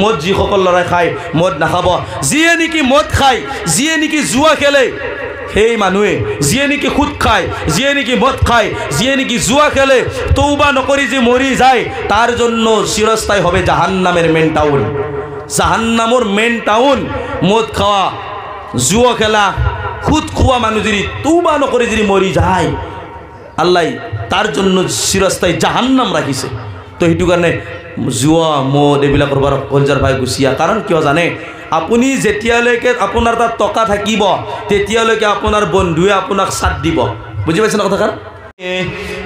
মদ যিসকল ল'ৰাই খায় মদ নাখাব। যিয়ে নেকি মদ খায়, যিয়ে নেকি জুৱা খেলে, সেই মানুহে যিয়ে নেকি সুদ খায়, যিয়ে নেকি মদ খায়, যিয়ে নেকি জুৱা খেলে, তৌবা নকৰি যে মৰি যায়, তাৰ জন্য চিৰস্থায়ী হবে জাহান্নামেৰ মেন টাউন। জাহান্নামৰ মেন টাউন মদ খাওয়া, জুয়া খেলা, সুদ খোৱা মানুহ যদি তৌবা নকৰি যদি মৰি যায়, আল্লাহ তাৰ জন্য চিৰস্থায়ী জাহান্নাম ৰাখিছে। তো সেইটো কাৰণে জুৱা মদ এইবিলাকৰ পৰা কলজাৰ ভাই গুচিয়া। কাৰণ কিয় জানে, আপুনি যেতিয়ালৈকে আপোনাৰ তাত টকা থাকিব তেতিয়ালৈকে আপোনাৰ বন্ধুৱে আপোনাক সাথ দিব। বুজি পাইছে না কথাষাৰ?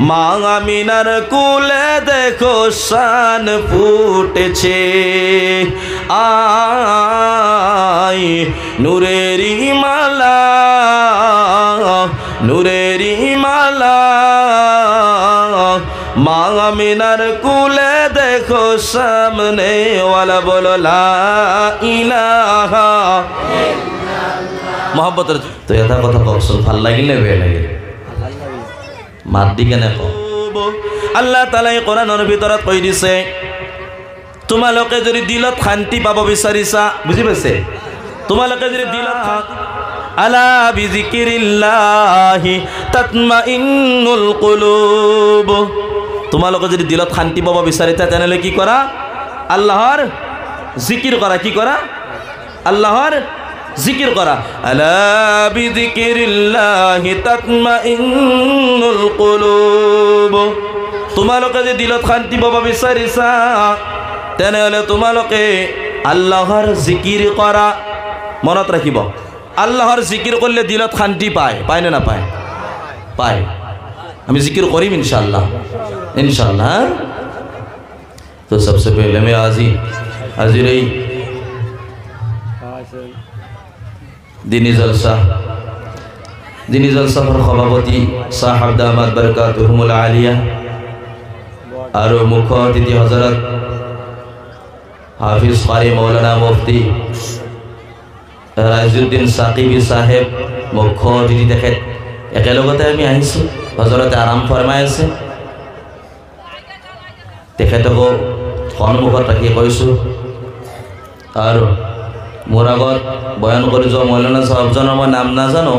মা আমিনার কুলে দেখো শান ফুটেছে, আই নূরেরি মালা, নূরেরি মালা, মা আমিনার কুলে দেখো সামনে ওয়ালা বলো লা ইলাহা ইল্লাল্লাহ। মহব্বতের তো এটা কথা কওকচোন, ভাল লাগিলে বেয়া লাগিল? মাত দি কেনে কওঁ। আল্লাহ তাআলাই কোৰআনৰ ভিতৰত কৈ দিছে, তোমালোকে যদি দিলত শান্তি পাব বিচাৰিছা, বুজি পাইছে, তোমালোকে যদি দিলত আলা বিজিকিৰিল্লাহি তাতমাইন্নুল কুলুব, তোমালোকে যদি দিলত শান্তি পাব বিচাৰিছা তেনেহ'লে কি কৰা? আল্লাহৰ জিকিৰ কৰা। কি কৰা? আল্লাহৰ জিকিৰ কৰা। আলা বিজিকিৰিল্লাহি তাতমাইন্নুল কুলুব, তোমালোকে যদি দিলত শান্তি পাব বিচাৰিছা তেনেহ'লে তোমালোকে আল্লাহৰ জিকিৰ কৰা। মনত ৰাখিব, আল্লাহৰ জিকিৰ কৰিলে দিলত শান্তি পায়। পায় নে নাপায়? পায়। আমি জিকির করিম इंशाअल्लाह, इंशाअल्लाह। तो सबसे पहले मैं हाजिर दिनी जलसा पर सभापति साहब दामाद बरकातुहुमुल आलिया और मुख्य अतिथि हजरत हाफिज कारी मौलाना मुफ्ती राइजुद्दीन साकिबी साहेब मुख्य अतिथि तेखेत एकेलगते आमी आहिছোঁ। हजरते आराम फरमाই আছে, তেখেতকো সন্মুখত ৰাখি কৈছোঁ। আৰু মোৰ আগত বয়ান কৰি যোৱা মৌলানা সাহেবজনৰ মই নাম নাজানো,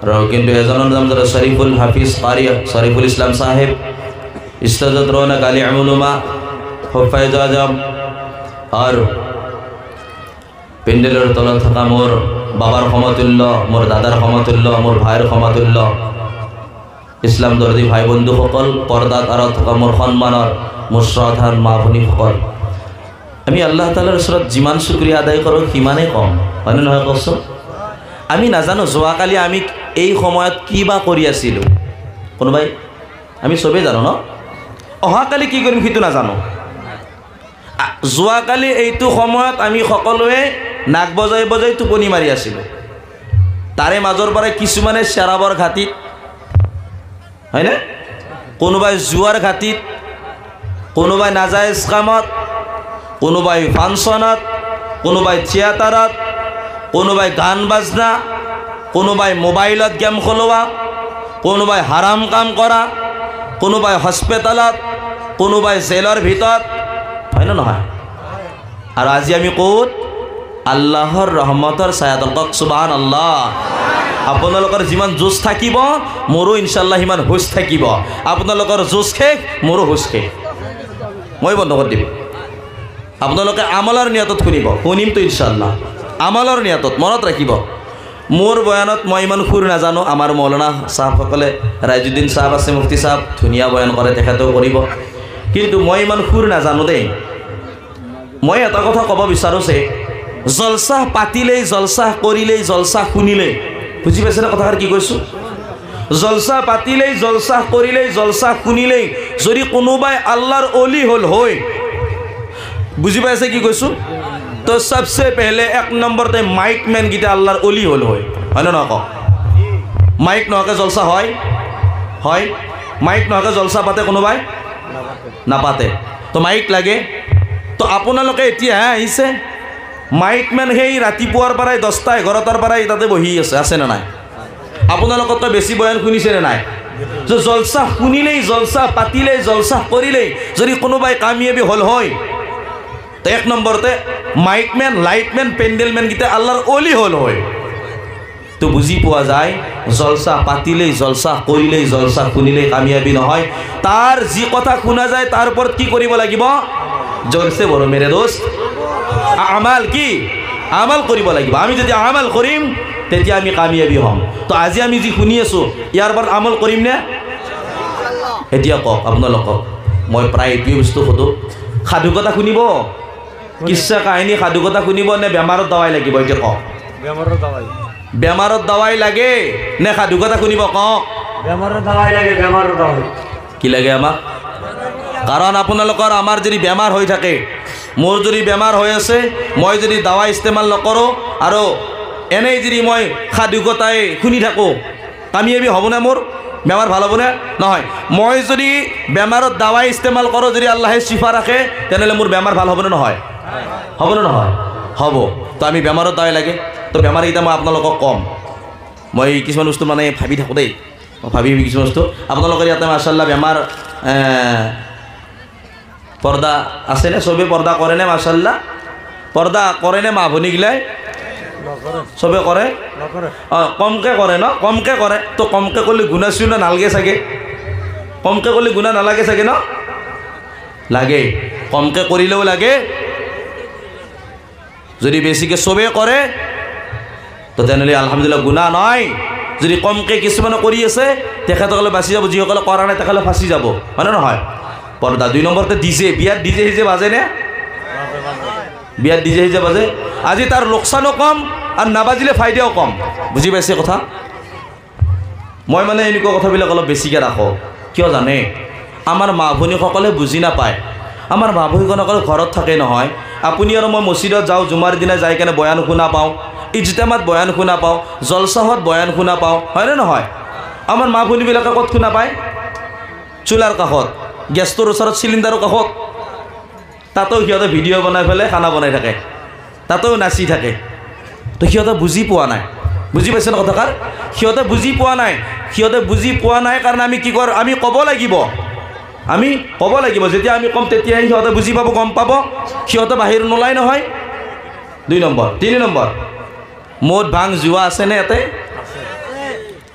আৰু কিন্তু এজনৰ নাম শৰীফুল হাফিজ কাৰি শৰীফুল ইছলাম সাহেব, ইস্তাজত ৰৌনক আলী উলুমা হুফাইজ আজম, আৰু পেণ্ডেলৰ তলত থকা মোৰ বাবাৰ সমতুল্য, মোৰ দাদাৰ সমতুল্য, মোৰ ভাইৰ সমতুল্য ইছলাম দৰ্দী ভাই বন্ধুসকল, পৰ্দাত আঁৰত থকা মোৰ সন্মানৰ মোৰ শ্ৰদ্ধাৰ মা ভনীসকল, আমি আল্লাহ তাআলাৰ ওচৰত যিমান শুক্ৰিয়া আদায় কৰোঁ সিমানেই কম, হয়নে নহয় কওকচোন? আমি নাজানো যোৱাকালি আমি এই সময়ত কি বা কৰি আছিলোঁ, কোনোবাই? আমি চবেই জানো ন? অহাকালি কি কৰিম সেইটো নাজানো। যোৱাকালি এইটো সময়ত আমি সকলোৱে নাক বজাই বজাই টোপনি মাৰি আছিলোঁ। তাৰে মাজৰ পৰাই কিছুমানে চেৰাবৰ ঘাটিত, হয়নে? কোনোবাই জুৱাৰ ঘাটিত, কোনোবাই নাজায়েজ কামত, কোনোবাই ফাংচনত, কোনোবাই থিয়েটাৰত, কোনোবাই গান বাজনা, কোনোবাই মোবাইলত গেম খেলোৱা, কোনোবাই হাৰাম কাম কৰা, কোনোবাই হস্পিটেলত, কোনোবাই জেলৰ ভিতৰত, হয় নে নহয়? আৰু আজি আমি ক'ত? আল্লাহৰ ৰহমতৰ ছায়াতল। কওক সুবহানাল্লাহ। আপোনালোকৰ যিমান জোচ থাকিব মোৰো ইনশাআল্লাহ সিমান হুচ থাকিব। আপোনালোকৰ জোচ শেষ, মোৰো হুচ শেষ। মই বন্ধ কৰি দিম। আপোনালোকে আমালৰ নিয়তত শুনিমতো ইনশাআল্লাহ, আমালৰ নিয়তত। মনত ৰাখিব, মোৰ বয়ানত মই ইমান সুৰ নাজানো। আমাৰ মৌলানা চাহাবসকলে, ৰাইজুদ্দিন চাহাব আছে, মুফতি চাহাব ধুনীয়া বয়ান কৰে, তেখেতেও কৰিব, কিন্তু মই ইমান সুৰ নাজানো দেই। মই এটা কথা ক'ব বিচাৰোঁ যে জলসা পাতিলেই, জলসা কৰিলেই, জলসা শুনিলেই, বুজি পাইছেনে কথাষাৰ কি কৈছোঁ? জলসা পাতিলেই, জলসা কৰিলেই, জলসা শুনিলেই যদি কোনোবাই আল্লাহৰ অলি হ'ল হয়, বুজি পাইছে কি কৈছোঁ? তো সবচে পেহলে এক নম্বৰতে মাইক মেন গীতা আল্লাহৰ অলি হ'ল হয়, হয়নে নহয় কওক? মাইক নোহোৱাকৈ জলসা হয়? হয়। মাইক নোহোৱাকৈ জলসা পাতে কোনোবাই? নাপাতে। তো মাইক লাগে। তো আপোনালোকে এতিয়াহে আহিছে, মাইক মেন সেই ৰাতিপুৱাৰ পৰাই 10টা 11টাৰ পৰাই তাতে বহি আছে নে নাই? আপোনালোকতকৈ বেছি বয়ান শুনিছে নে নাই? যে জলসা শুনিলেই, জলসা পাতিলেই, জলসা কৰিলেই যদি কোনোবাই কামিয়াবি হ'ল হয়, তো 1 নম্বৰতে মাইকমেন লাইটমেন পেণ্ডেলমেন গীতা আল্লাহৰ অলি হ'ল হয়। তো বুজি পোৱা যায় জলসা পাতিলেই জলসা কৰিলেই জলসা শুনিলেই কামিয়াবি নহয়, তাৰ যি কথা শুনা যায় তাৰ ওপৰত কি কৰিব লাগিব? জোৰছে বড় মেৰে দোস্ত আমাল কি আমাল কৰিব লাগিব। আমি যদি আমাল কৰিম তেতিয়া আমি কামিয়াবি হ'ম। তো আজি আমি যি শুনি আছো ইয়াৰ ওপৰত আমল কৰিম নে? এতিয়া কওক আপোনালোকক মই প্ৰায় এইটোৱে বস্তু সোধোঁ, সাধুকথা শুনিব, কিচ্ছা কাহিনী সাধুকথা শুনিব নে বেমাৰত দাৱাই লাগিব? এতিয়া কওক, বেমাৰত দাৱাই লাগে নে সাধুকথা শুনিব? কওক, বেমাৰৰ দাৱাই লাগে। বেমাৰৰ দাৱাই কি লাগে আমাক? কাৰণ আপোনালোকৰ আমাৰ যদি বেমাৰ হৈ থাকে, মোৰ যদি বেমাৰ হৈ আছে, মই যদি দাৱা ইস্তেমাল নকৰোঁ আৰু এনেই যদি মই সাধুকথাই শুনি থাকোঁ, কামিয়াবি হ'বনে? মোৰ বেমাৰ ভাল হ'বনে? নহয়। মই যদি বেমাৰত দাৱাই ইস্তেমাল কৰোঁ, যদি আল্লাহে চিফা ৰাখে, তেনেহ'লে মোৰ বেমাৰ ভাল হ'বনে নহয়? হ'বনে নহয়? হ'ব। তো আমি বেমাৰত দাৱাই লাগে। তো বেমাৰকেইটা মই আপোনালোকক ক'ম। মই কিছুমান বস্তু মানে ভাবি থাকোঁ দেই, মই ভাবি কিছুমান বস্তু আপোনালোকৰ ইয়াতে মাশাআল্লাহ বেমাৰ পৰ্দা আছেনে? চবে পৰ্দা কৰেনে? মাশাআল্লাহ পৰ্দা কৰেনে? মা ভনীগিলাই চবে কৰে? অঁ, কমকৈ কৰে ন? কমকৈ কৰে। তো কমকৈ কৰিলে গুণা চুনা নালাগে চাগে? কমকৈ কৰিলে গুণা নালাগে চাগে ন? লাগে। কমকৈ কৰিলেও লাগে। যদি বেছিকৈ চবে কৰে তো তেনেহ'লে আলহামদুলিল্লাহ গুণা নহয়। যদি কমকৈ কিছুমানে কৰি আছে তেখেতসকলে বাচি যাব, যিসকলে কৰা নাই তেখেতসকলে ফাঁচি যাব, হয়নে নহয়? পৰ্দা। 2 নম্বৰতে ডিজে, বিয়াত ডিজে সিজে বাজেনে? বিয়াত ডিজে সিজে বাজে। আজি তাৰ লোকচানো কম আৰু নাবাজিলে ফাইদাও কম। বুজি পাইছে কথা? মই মানে এনেকুৱা কথাবিলাক অলপ বেছিকৈ ৰাখোঁ। কিয় জানে? আমাৰ মা ভনীসকলে বুজি নাপায়। আমাৰ মা ভনীসকলে ঘৰত থাকে নহয়, আপুনি আৰু মই মছজিদত যাওঁ, জুমাৰ দিনা যাই কেনে বয়ান শুনা পাওঁ, ইজতেমাত বয়ান শুনা পাওঁ, জলসাহত বয়ান শুনা পাওঁ, হয়নে নহয়? আমাৰ মা ভনীবিলাকে ক'ত শুনা পায়? চোলাৰ কাষত, গেছটোৰ ওচৰত, চিলিণ্ডাৰৰ কাষত। তাতেও সিহঁতে ভিডিঅ' বনাই পেলাই খানা বনাই থাকে, তাতেও নাচি থাকে। তো সিহঁতে বুজি পোৱা নাই। বুজি পাইছে ন কথাষাৰ? সিহঁতে বুজি পোৱা নাই। সিহঁতে বুজি পোৱা নাই কাৰণে আমি কি কৰোঁ? আমি ক'ব লাগিব। আমি ক'ব লাগিব। যেতিয়া আমি ক'ম তেতিয়াহে সিহঁতে বুজি পাব, গম পাব। সিহঁতে বাহিৰ নোলায় নহয়। 2 নম্বৰ। 3 নম্বৰ, মদ ভাং জুৱা আছেনে ইয়াতে?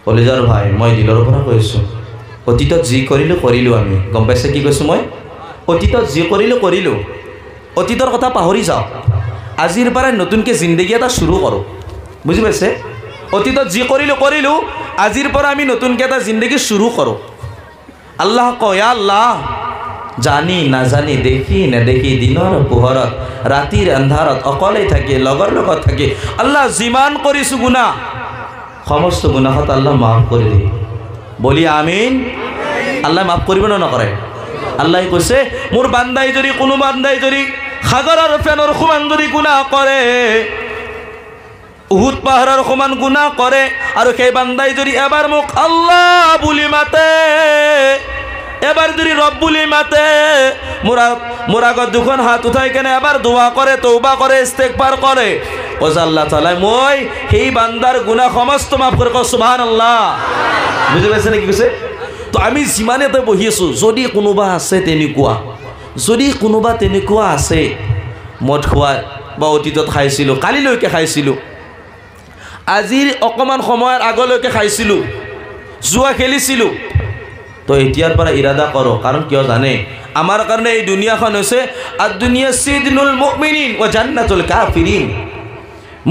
কলেজৰ ভাই, মই দিলৰ পৰা কৈছোঁ, অতীতত যি কৰিলোঁ কৰিলোঁ। আমি গম পাইছে কি কৈছোঁ মই? অতীতত যি কৰিলোঁ কৰিলোঁ। অতীতৰ কথা পাহৰি যাওঁ। আজিৰ পৰাই নতুনকৈ জিন্দগী এটা শুৰু কৰোঁ। বুজি পাইছে? অতীতত যি কৰিলোঁ কৰিলোঁ, আজিৰ পৰা আমি নতুনকৈ এটা জিন্দগী শুৰু কৰোঁ। আল্লাহ কয়, আল্লাহ জানি নাজানি, দেখি নেদেখি, দিনৰ পোহৰত, ৰাতিৰ আন্ধাৰত, অকলে থাকি, লগৰ লগত থাকি, আল্লাহ যিমান কৰিছোঁ গুনাহ, সমস্ত গুনাহত আল্লাহ মাফ কৰি দিয়ে। বলি আমিন। আল্লাহ মাফ কৰিব নে নকৰে? আল্লাহ কৈছে, মোৰ বান্দাই যদি, কোনো বান্দাই যদি সাগৰৰ ফেনৰ সমান যদি গুনাহ কৰে, উহুদ পাহাৰৰ সমান গুনাহ কৰে, আৰু সেই বান্দাই যদি এবাৰ মোক আল্লাহ বুলি মাতে, এবাৰ যদি ৰব বুলি মাতে, মোৰ আগত 2খন হাত উঠাই কেনে এবাৰ দোয়া কৰে, তওবা কৰে, ইস্তেগফাৰ কৰে, কৈছে আল্লাহ তাআলাই মই সেই বান্দাৰ গুনাহ সমস্ত মাফ কৰি। কওঁ সুবহানাল্লাহ। বুজি পাইছে নেকি কৈছে? তো আমি যিমানে এটা বহি আছোঁ, যদি কোনোবা আছে তেনেকুৱা, যদি কোনোবা তেনেকুৱা আছে, মদ খোৱা বা অতীতত খাইছিলোঁ, কালিলৈকে খাইছিলোঁ, আজিৰ অকণমান সময়ৰ আগলৈকে খাইছিলোঁ, জুৱা খেলিছিলোঁ, তো এতিয়াৰ পৰা ইৰাদা কৰোঁ। কাৰণ কিয় জানে? আমাৰ কাৰণে এই দুনিয়াখন হৈছে আদ-দুনিয়া সিজনুল মুমিনিন ওয়া জান্নাতুল কাফিরিন।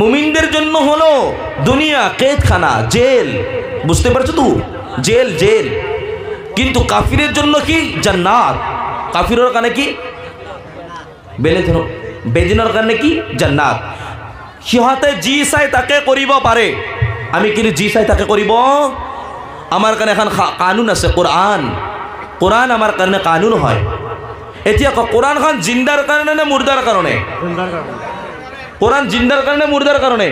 মুমিনদের জন্য হলো দুনিয়া কেদখানা, জেল। বুঝতে পারছো তো? Jail jail. কিন্তু কাফিরের জন্য কি? জান্নাত। কাফিরের কারণে কি? বেদিনৰ কাৰণে কি? জান্নাত। সিহঁতে যি চাই তাকে কৰিব পাৰে, আমি কিন্তু যি চাই তাকে কৰিব। আমাৰ কাৰণে এখন কানুন আছে, কোৰআন। কোৰআন আমাৰ কাৰণে কানুন হয়। এতিয়া কোৰআনখন জিন্দাৰ কাৰণে নে মুৰ্দাৰ কাৰণে? কোৰআন জিন্দাৰ কাৰণে মুৰ্দাৰ কাৰণে?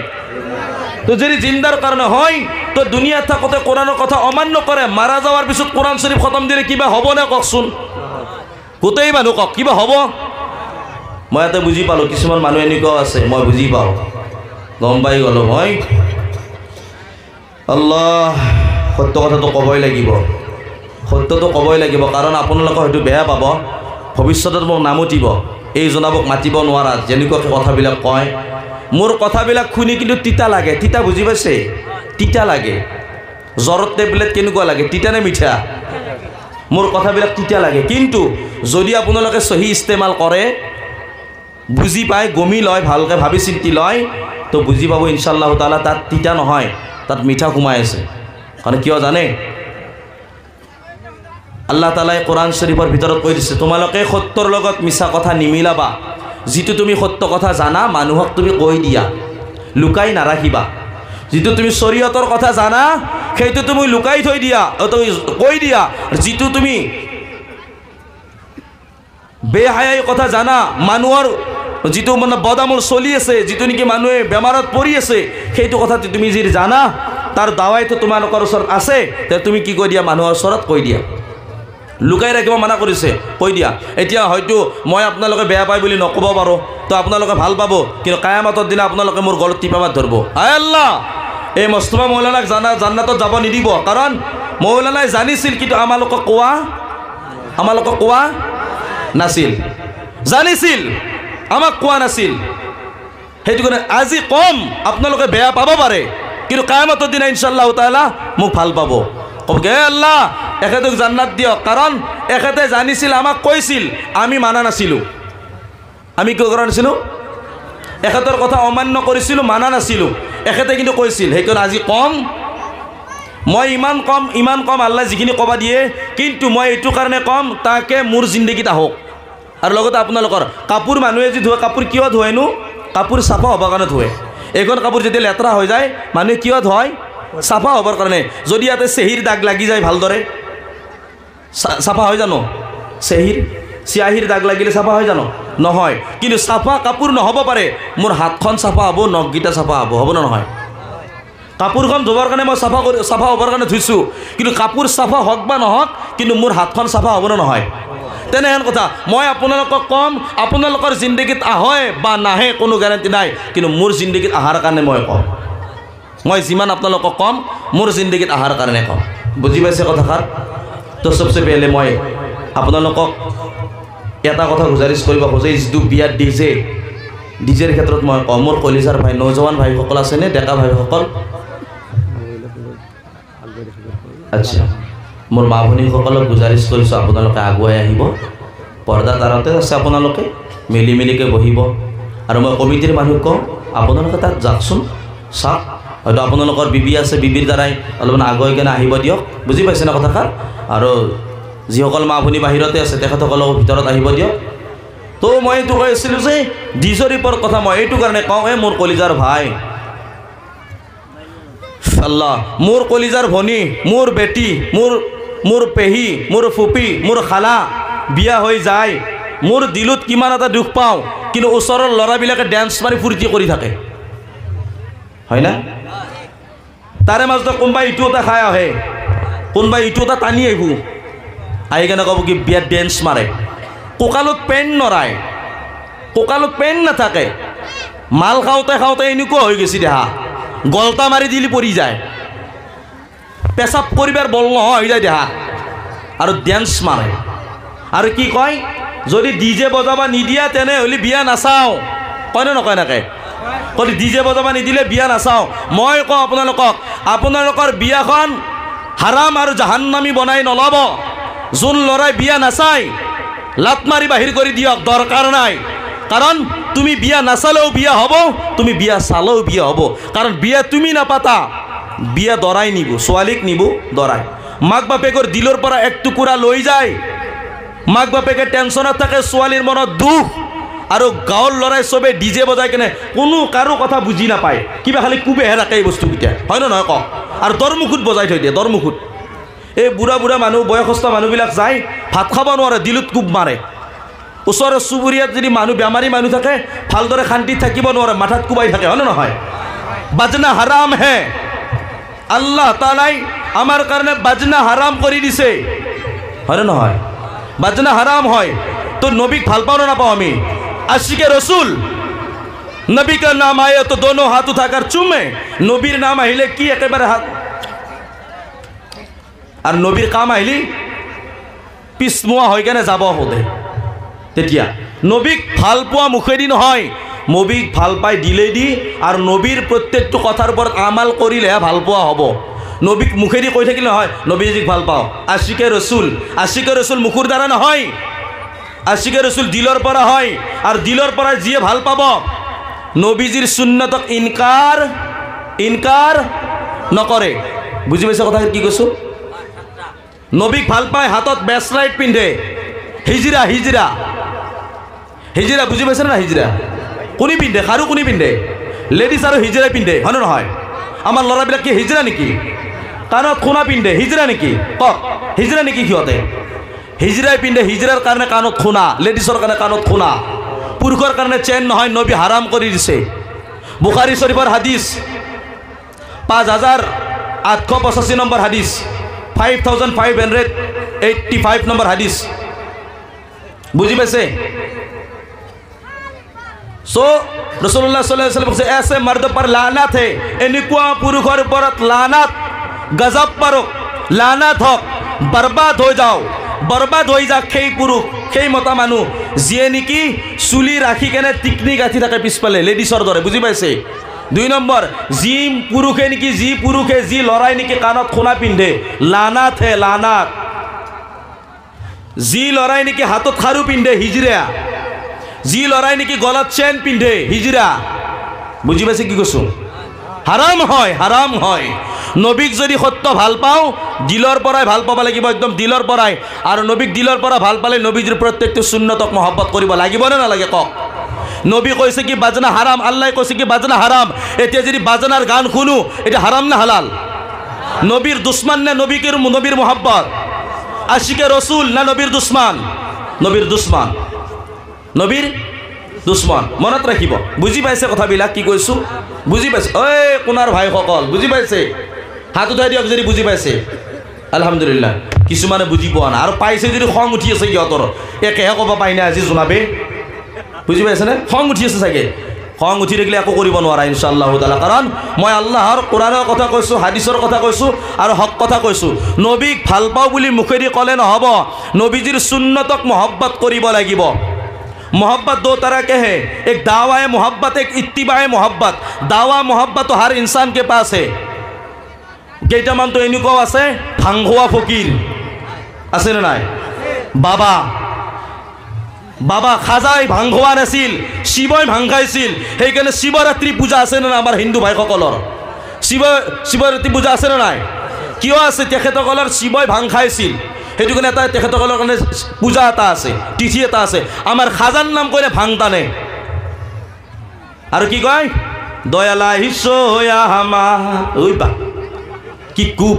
তো যদি জিন্দাৰ কাৰণে হয়, তো দুনিয়াত থাকোঁতে কোৰআনৰ কথা অমান্য কৰে, মাৰা যাৱাৰ পিছত কোরআন শরীফ খতম দিলে কিবা হ'ব নে কওকচোন? গোটেই মানুহ কওক, কিবা হ'ব? মই ইয়াতে বুজি পালোঁ, কিছুমান মানুহ এনেকুৱাও আছে, মই বুজি পাওঁ, গম পাই গ'লোঁ মই। আল্লাহ, সত্য কথাটো ক'বই লাগিব, সত্যটো ক'বই লাগিব। কাৰণ আপোনালোকে হয়তো বেয়া পাব, ভৱিষ্যতত মোক নামুতিব। এই জনাবক মাতিব নোৱাৰা যেনেকুৱাকৈ কথাবিলাক কয় মোৰ কথাবিলাক শুনি কিন্তু তিতা লাগে তিতা বুজি পাইছে তিতা লাগে জ্বৰৰ টেবলেট কেনেকুৱা লাগে তিতা নে মিঠা মোৰ কথাবিলাক তিতা লাগে কিন্তু যদি আপোনালোকে সহি ইস্তেমাল কৰে বুজি পায় গমি লয় ভালকৈ ভাবি চিন্তি লয় তো বুজি পাব ইনশাআল্লাহ তাআলা তাত তিতা নহয় তাত মিঠা সোমাই আছে কাৰণ কিয় জানে আল্লাহ তাআলাই কোৰআন শৰীফৰ ভিতৰত কৈ দিছে তোমালোকে সত্যৰ লগত মিছা কথা নিমিলাবা যিটো তুমি সত্য কথা জানা মানুহক তুমি কৈ দিয়া লুকাই নাৰাখিবা যিটো তুমি শৰীয়তৰ কথা জানা সেইটো তুমি লুকাই থৈ দিয়া তুমি কৈ দিয়া যিটো তুমি বেহায়াই কথা জানা মানুহৰ যিটো মানে বদামল চলি আছে যিটো নেকি মানুহে বেমাৰত পৰি আছে সেইটো কথা তুমি যি জানা তাৰ দাৱাইটো তোমালোকৰ ওচৰত আছে তে তুমি কি কৈ দিয়া মানুহৰ ওচৰত কৈ দিয়া লুকাই ৰাখিব মানা কৰিছে কৈ দিয়া এতিয়া হয়তো মই আপোনালোকে বেয়া পাই বুলি নকব পাৰো তো আপোনালোকে ভাল পাব কিন্তু কিয়ামতৰ দিনা আপোনালোকে মোৰ গলত টিপামাত ধৰব আয় আল্লাহ এই মুস্তাফা মৌলানাক জান্নাতত যাব নিদিব কাৰণ মৌলানাই জানিছিল কিন্তু আমালোকক কোৱা নাছিল জানিছিল আমাক কোৱা নাছিল সেইটো কাৰণে আজি কম আপোনালোকে বেয়া পাব পাৰে কিন্তু কিয়ামতৰ দিনা ইনশাআল্লাহ তাআলা মোক ভাল পাব কব হে আল্লাহ এখেতক জান্নাত দিয়ক কাৰণ এখেতে জানিছিল আমাক কৈছিল আমি মানা নাছিলোঁ আমি কি কৰা নাছিলোঁ এখেতৰ কথা অমান্য কৰিছিলোঁ মানা নাছিলোঁ এখেতে কিন্তু কৈছিল সেইকাৰণে আজি কম মই ইমান কম আল্লাহ যিখিনি ক'বা দিয়ে কিন্তু মই এইটো কাৰণে কম তাকে মোৰ জিন্দগীত আহক আৰু লগতে আপোনালোকৰ কাপোৰ মানুহে যি ধোৱে কাপোৰ কিয় ধোৱেনো কাপোৰ চাফা হ'বৰ কাৰণে ধোৱে এইখন কাপোৰ যেতিয়া লেতেৰা হৈ যায় মানুহে কিয় ধোয় চাফা হ'বৰ কাৰণে যদি ইয়াতে চেহিৰ দাগ লাগি যায় ভালদৰে চাফা হয় জানো চিয়াহীৰ দাগ লাগিলে চাফা হয় জানো নহয় কিন্তু চাফা কাপোৰ নহ'ব পাৰে মোৰ হাতখন চাফা হ'ব নখকেইটা চাফা হ'ব নে নহয় কাপোৰখন ধোৱাৰ কাৰণে মই চাফা হ'বৰ কাৰণে ধুইছোঁ কিন্তু কাপোৰ চাফা হওক বা নহওক কিন্তু মোৰ হাতখন চাফা হ'ব নে নহয় তেনেহেন কথা মই আপোনালোকক কম আপোনালোকৰ জিন্দগীত আহে বা নাহে কোনো গেৰাণ্টি নাই কিন্তু মোৰ জিন্দগীত অহাৰ কাৰণে মই কম মই যিমান আপোনালোকক কম মোৰ জিন্দগীত অহাৰ কাৰণে কম বুজি পাইছে কথাষাৰ তো সবচে পেহলে মই আপোনালোকক এটা কথা গুজাৰিছ কৰিব খোজে যিটো বিয়াত ডিজেৰ ক্ষেত্ৰত মই কম মোৰ কলিজাৰ ভাই নৌজৱান ভাইসকল আছেনে ডেকা ভাইসকল আচ্ছা মোৰ মা ভনীসকলক গুজাৰিছ কৰিছোঁ আপোনালোকে আগুৱাই আহিব পৰ্দাত আঁৰতে আছে আপোনালোকে মিলিকে বহিব আৰু মই কমিটিৰ মানুহক কওঁ আপোনালোকে তাত যাওকচোন চাওক হয়তো আপোনালোকৰ বিবি আছে বিবিৰ দ্বাৰাই অলপমান আগুৱাই কেনে আহিব দিয়ক বুজি পাইছে না কথাষাৰ আৰু যিসকল মা ভনী বাহিৰতে আছে তেখেতসকলক ভিতৰত আহিব দিয়ক তো মই এইটো কৈ আছিলোঁ যে ডিজৰীপৰ কথা মই এইটো কাৰণে কওঁ মোৰ কলিজাৰ ভাই আল্লাহ মোৰ কলিজাৰ ভনী মোৰ বেটি মোৰ পেহী মোৰ ফুপি মোৰ খালা বিয়া হৈ যায় মোৰ দিলত কিমান এটা দুখ পাওঁ কিন্তু ওচৰৰ ল'ৰাবিলাকে ডেন্স মাৰি ফূৰ্তি কৰি থাকে হয় না তাৰে মাজতে কোনোবাই ইটো এটা খাই আহে কোনোবাই ইটো এটা টানি আহিব আহি কেনে ক'ব কি বিয়াত ডেন্স মাৰে কঁকালত পেন নৰাই কঁকালত পেন নাথাকে মাল খাওঁতে এনেকুৱা হৈ গৈছে দেহা গলটা মাৰি দিলি পৰি যায় পেচাব কৰিবাৰ বল নোহোৱা হৈ যায় দেহা আৰু ডেন্স মাৰে আৰু কি কয় যদি ডিজে বজাবা নিদিয়া তেনেহ'লে বিয়া নাচাওঁ কয়নে নকয় এনেকৈ যদি ডিজে বজাবা নিদিলে বিয়া নাচাওঁ মই কওঁ আপোনালোকৰ বিয়াখন হাৰাম আৰু জাহান্নামী বনাই নল'ব যোন ল'ৰাই বিয়া নাচায় লাত মাৰি বাহিৰ কৰি দিয়ক দৰকাৰ নাই কাৰণ তুমি বিয়া নাচালেও বিয়া হ'ব তুমি বিয়া চালেও বিয়া হ'ব কাৰণ বিয়া তুমি নাপাতা বিয়া দৰাই নিব ছোৱালীক নিব দৰাই মাক বাপেকৰ দিলৰ পৰা এক টুকুৰা লৈ যায় মাক বাপেকে টেনশ্যনত থাকে ছোৱালীৰ মনত দুখ আৰু গাঁৱৰ ল'ৰাই চবে ডিজে বজাই কেনে কোনো কাৰো কথা বুজি নাপায় কিবা খালি কুবেহে ৰাখে এই বস্তুকেইটা হয় নে নহয় কওক আৰু দৰমুখত বজাই থৈ দিয়ে দৰমুখত এই বুঢ়া মানুহ বয়সস্থ মানুহবিলাক যায় ভাত খাব নোৱাৰে দিলত কোব মাৰে ওচৰৰ চুবুৰীয়াত যদি মানুহ বেমাৰী মানুহ থাকে ভালদৰে শান্তিত থাকিব নোৱাৰে মাথাত কোবাই থাকে হয় নে নহয় বাজনা হাৰাম হে আল্লাহ তাআলাই আমাৰ কাৰণে বাজনা হাৰাম কৰি দিছে হয় নে নহয় বাজনা হাৰাম হয় তো নবীক ভাল পাওঁ না নাপাওঁ আমি আশিকে রসুল নবী का नाम आए तो दोनों हाथ उठाकर चूमे নবীর নাম আহিলে কি একেবারে হাত আর নবীর কাম আহিলি পিছমুৱা হৈ কেনে যাব হোদে তেতিয়া নবীক ভাল পোৱা মুখেদি নহয়, নবীক ভাল পাই দিলেদি আৰু নবীৰ প্ৰত্যেকটো কথাৰ ওপৰত আমাল কৰিলেহে ভাল পোৱা হ'ব। নবীক মুখেদি কৈ থাকিলে নহয় নবীজিক ভাল পাওঁ, আশিকে ৰচুল মুখৰ দ্বাৰা নহয়, আশিকে ৰচুল দিলৰ পৰা হয়। আৰু দিলৰ পৰা যিয়ে ভাল পাব নবীজিৰ সুন্নতক ইনকাৰ নকৰে। বুজি পাইছে কথা কি কৈছোঁ? নবীক ভাল পায়, হাতত বেচলাইট পিন্ধে, হিজৰা বুজি পাইছে না? হিজৰা কোনে পিন্ধে? খাৰু কোনে পিন্ধে? লেডিজ আৰু হিজৰাই পিন্ধে, হয়নে নহয়? আমাৰ ল'ৰাবিলাক কি হিজৰা নেকি? কাণত খুনা পিন্ধে, হিজৰা নেকি? কওক, হিজৰা নেকি সিহঁতে? হিজৰাই পিন্ধে, হিজৰাৰ কাৰণে কাণত খুনা, লেডিছৰ কাৰণে কাণত খুনা, পুৰুষৰ কাৰণে চেইন নহয়, নবী হাৰাম কৰি দিছে। বুখাৰী শৰীফৰ হাদিছ 5885 নম্বৰ হাদিছ, 5585 নম্বৰ হাদিছ। বুজি পাইছে? সো ৰাসূলুল্লাহ সাল্লাল্লাহু আলাইহি ওয়াসাল্লাম ऐसे मर्द पर लानत है, এনেকুৱা পুৰুষৰ ওপৰত লানাত, গজব পৰক, লানাত হওক, বৰবাদ হৈ যাও, বৰবাদ হৈ যাক সেই পুৰুষ, সেই মতা মানুহ যিয়ে নেকি চুলি ৰাখি কেনে টিকনি গাঁঠি থাকে পিছফালে লেডিছৰ দৰে। বুজি পাইছে? 2 নম্বৰ, যি পুৰুষে যি লৰাই নেকি কাণত খুনা পিন্ধে, লানাত হে লানাত। যি লৰাই নেকি হাতত খাৰু পিন্ধে, হিজৰা। যি লৰাই নেকি গলাত চেন পিন্ধে, হিজৰা। বুজি পাইছে কি কৈছোঁ? হাৰাম হয়। নবীক যদি সত্য ভাল পাওঁ দিলৰ পৰাই ভাল পাব লাগিব, একদম দিলৰ পৰাই। আৰু নবীক দিলৰ পৰা ভাল পালে নবীজিৰ প্ৰত্যেকটো সুন্নতক মহব্বত কৰিব লাগিব নে নালাগে কওক? নবী কৈছে কি বাজনা হাৰাম, আল্লাহ কৈছে কি বাজনা হাৰাম। এতিয়া যদি বাজনাৰ গান শুনো এটা হাৰাম না হালাল? নবীর দুশ্মন না নবীর মোহাব্বত? আশিকে রসুল না নবীর দুশ্মন? নবীর দুশ্মন, নবীর দুশ্মন। মনত রাখিব। বুঝি পাইছে কথাবিলাক কি কৈছো? বুঝি পাইছে? ওই কোনার ভাই সকল বুঝি পাইছে? হাত উঠাই দিয়ক যদি বুঝি পাইছে। আলহামদুলিল্লাহ। কিছুমানে বুঝি পোৱা নাই আৰু পাইছে যদি খং উঠি আছে সিহঁতৰ, একেহে ক'ব পাই না আজি জনাবে। বুঝি পাইছে নে? খং উঠি আছে চাগে। খং উঠি থাকিলে একো কৰিব নোৱাৰা ইনশাআল্লাহ তাআলা, কাৰণ মই আল্লাহৰ কোৰআনৰ কথা কৈছোঁ, হাদিছৰ কথা কৈছোঁ আৰু হক কথা কৈছোঁ। নবীক ভাল পাওঁ বুলি মুখেদি ক'লে নহ'ব, নবীজিৰ সুন্নতক মহব্বত কৰিব লাগিব। मोहब्बत दो तरह के हैं, एक दावा मोहब्बत, एक इत्तिबा मोहब्बत। दावा मोहब्बत तो हर इंसान के पास है। केइटामान तो एनुकाও আছে ভাংখোৱা ফকিৰ আছে না নাই? বাবা বাবা খাজাই ভাং খোৱা নাছিল, শিৱই ভাং খাইছিল। সেইকাৰণে শিৱৰাত্ৰি পূজা আছে না আমাৰ হিন্দু ভাইসকলৰ? শিৱৰাত্ৰি পূজা আছে না নাই? কিয় আছে? তেখেতসকলৰ শিৱই ভাং খাইছিল, সেইটো কাৰণে এটা তেখেতসকলৰ কাৰণে পূজা এটা আছে, তিথি এটা আছে। আমাৰ খাজাৰ নাম কৰিলে ভাং টানে আৰু কি কয় দয়ালা হিসয়া হামা। ওই বা কি কুপ,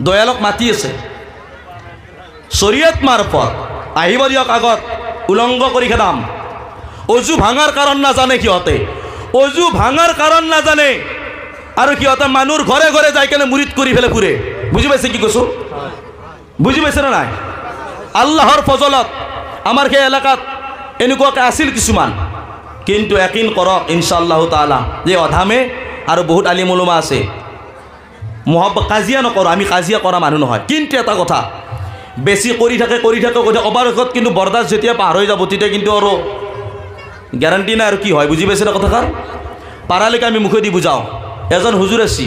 দয়ালক মাতি আছে শরীয়ত মারফত, আহিব দিয়ক আগত, উলংঘ কৰি খেদাম। অজু ভাঙাৰ কাৰণ নাজানে সিহঁতে, অজু ভাঙাৰ কাৰণ নাজানে আৰু সিহঁতে মানুহৰ ঘৰে ঘৰে যাই কেনে মুৰিদ কৰি ফেলে ফুৰে। বুজি পাইছে কি কৈছোঁ? বুজি পাইছে না নাই? আল্লাহৰ ফজলত আমাৰ সেই এলেকাত এনেকুৱাকৈ আছিল কিছুমান, কিন্তু ইয়াকিন কৰক ইনশাআল্লাহ তাআলা যে অধামে আৰু বহুত আলিম উলামা আছে। মহব্বত কাজিয়া নকৰোঁ, আমি কাজিয়া কৰা মানুহ নহয়, কিন্তু এটা কথা বেছি কৰি থাকে অবাৰকত কিন্তু বৰদাস্ত যেতিয়া পাৰ হৈ যাব তেতিয়া কিন্তু আৰু গ্যাৰাণ্টি নাই আৰু কি হয়। বুজি পাইছে না কথাষাৰ? পাৰালৈকে আমি মুখেদি বুজাওঁ। এজন হুজুৰ আছে,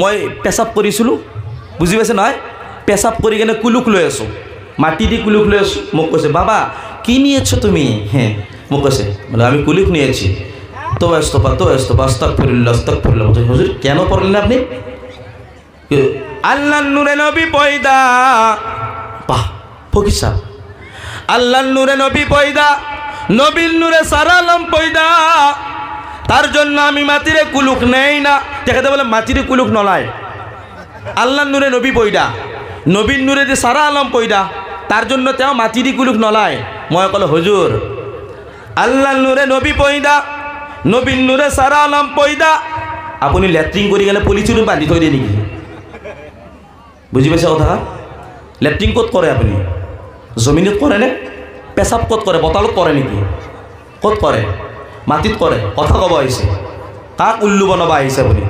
মই পেচাব কৰিছিলোঁ, বুজি পাইছে নহয়? পেচাব কৰি কেনে কুলুক লৈ আছোঁ, মাটি দি কুলুক লৈ আছোঁ। মোক কৈছে বাবা কি নিয়েছো তুমি? হ্যাঁ মোক কৈছে বলে আমি কুলুক নিয়েছি। তো আস্তাগফিরুল্লাহ আস্তাগফিরুল্লাহ। হুজুর কেন পড়লেন আপনি? আল্লাহর নূরে নবী পয়দা, বাহ ফকির সাহেব, আল্লাহর নূরে নবী পয়দা, নবীর নূরে সারা আলম পয়দা, তার জন্য আমি মাটিরে কুলুক নেই না। তেখেতে বলে মাটিরে কুলুক নলায়, আল্লাহর নূরে নবী পয়দা, নবীর নূরে যে সারা আলম পয়দা, তার জন্য তেওঁ মাটি দি কুলুক নলায়। মই ক'লো হুজুৰ আল্লাহৰ নূৰে নবী পয়দা, নবীৰ নূৰে সাৰা আলম পয়দা, আপুনি লেট্ৰিন কৰি কেনে পলিথিনত বান্ধি থৈ দিয়ে নেকি? বুজি পাইছে কথা? লেট্ৰিন ক'ত কৰে আপুনি? জমিনত কৰে নে? পেচাব ক'ত কৰে? বতালত কৰে নেকি? ক'ত কৰে? মাটিত কৰে। কথা ক'ব আহিছে, কাক উল্লু বনাব আহিছে আপুনি?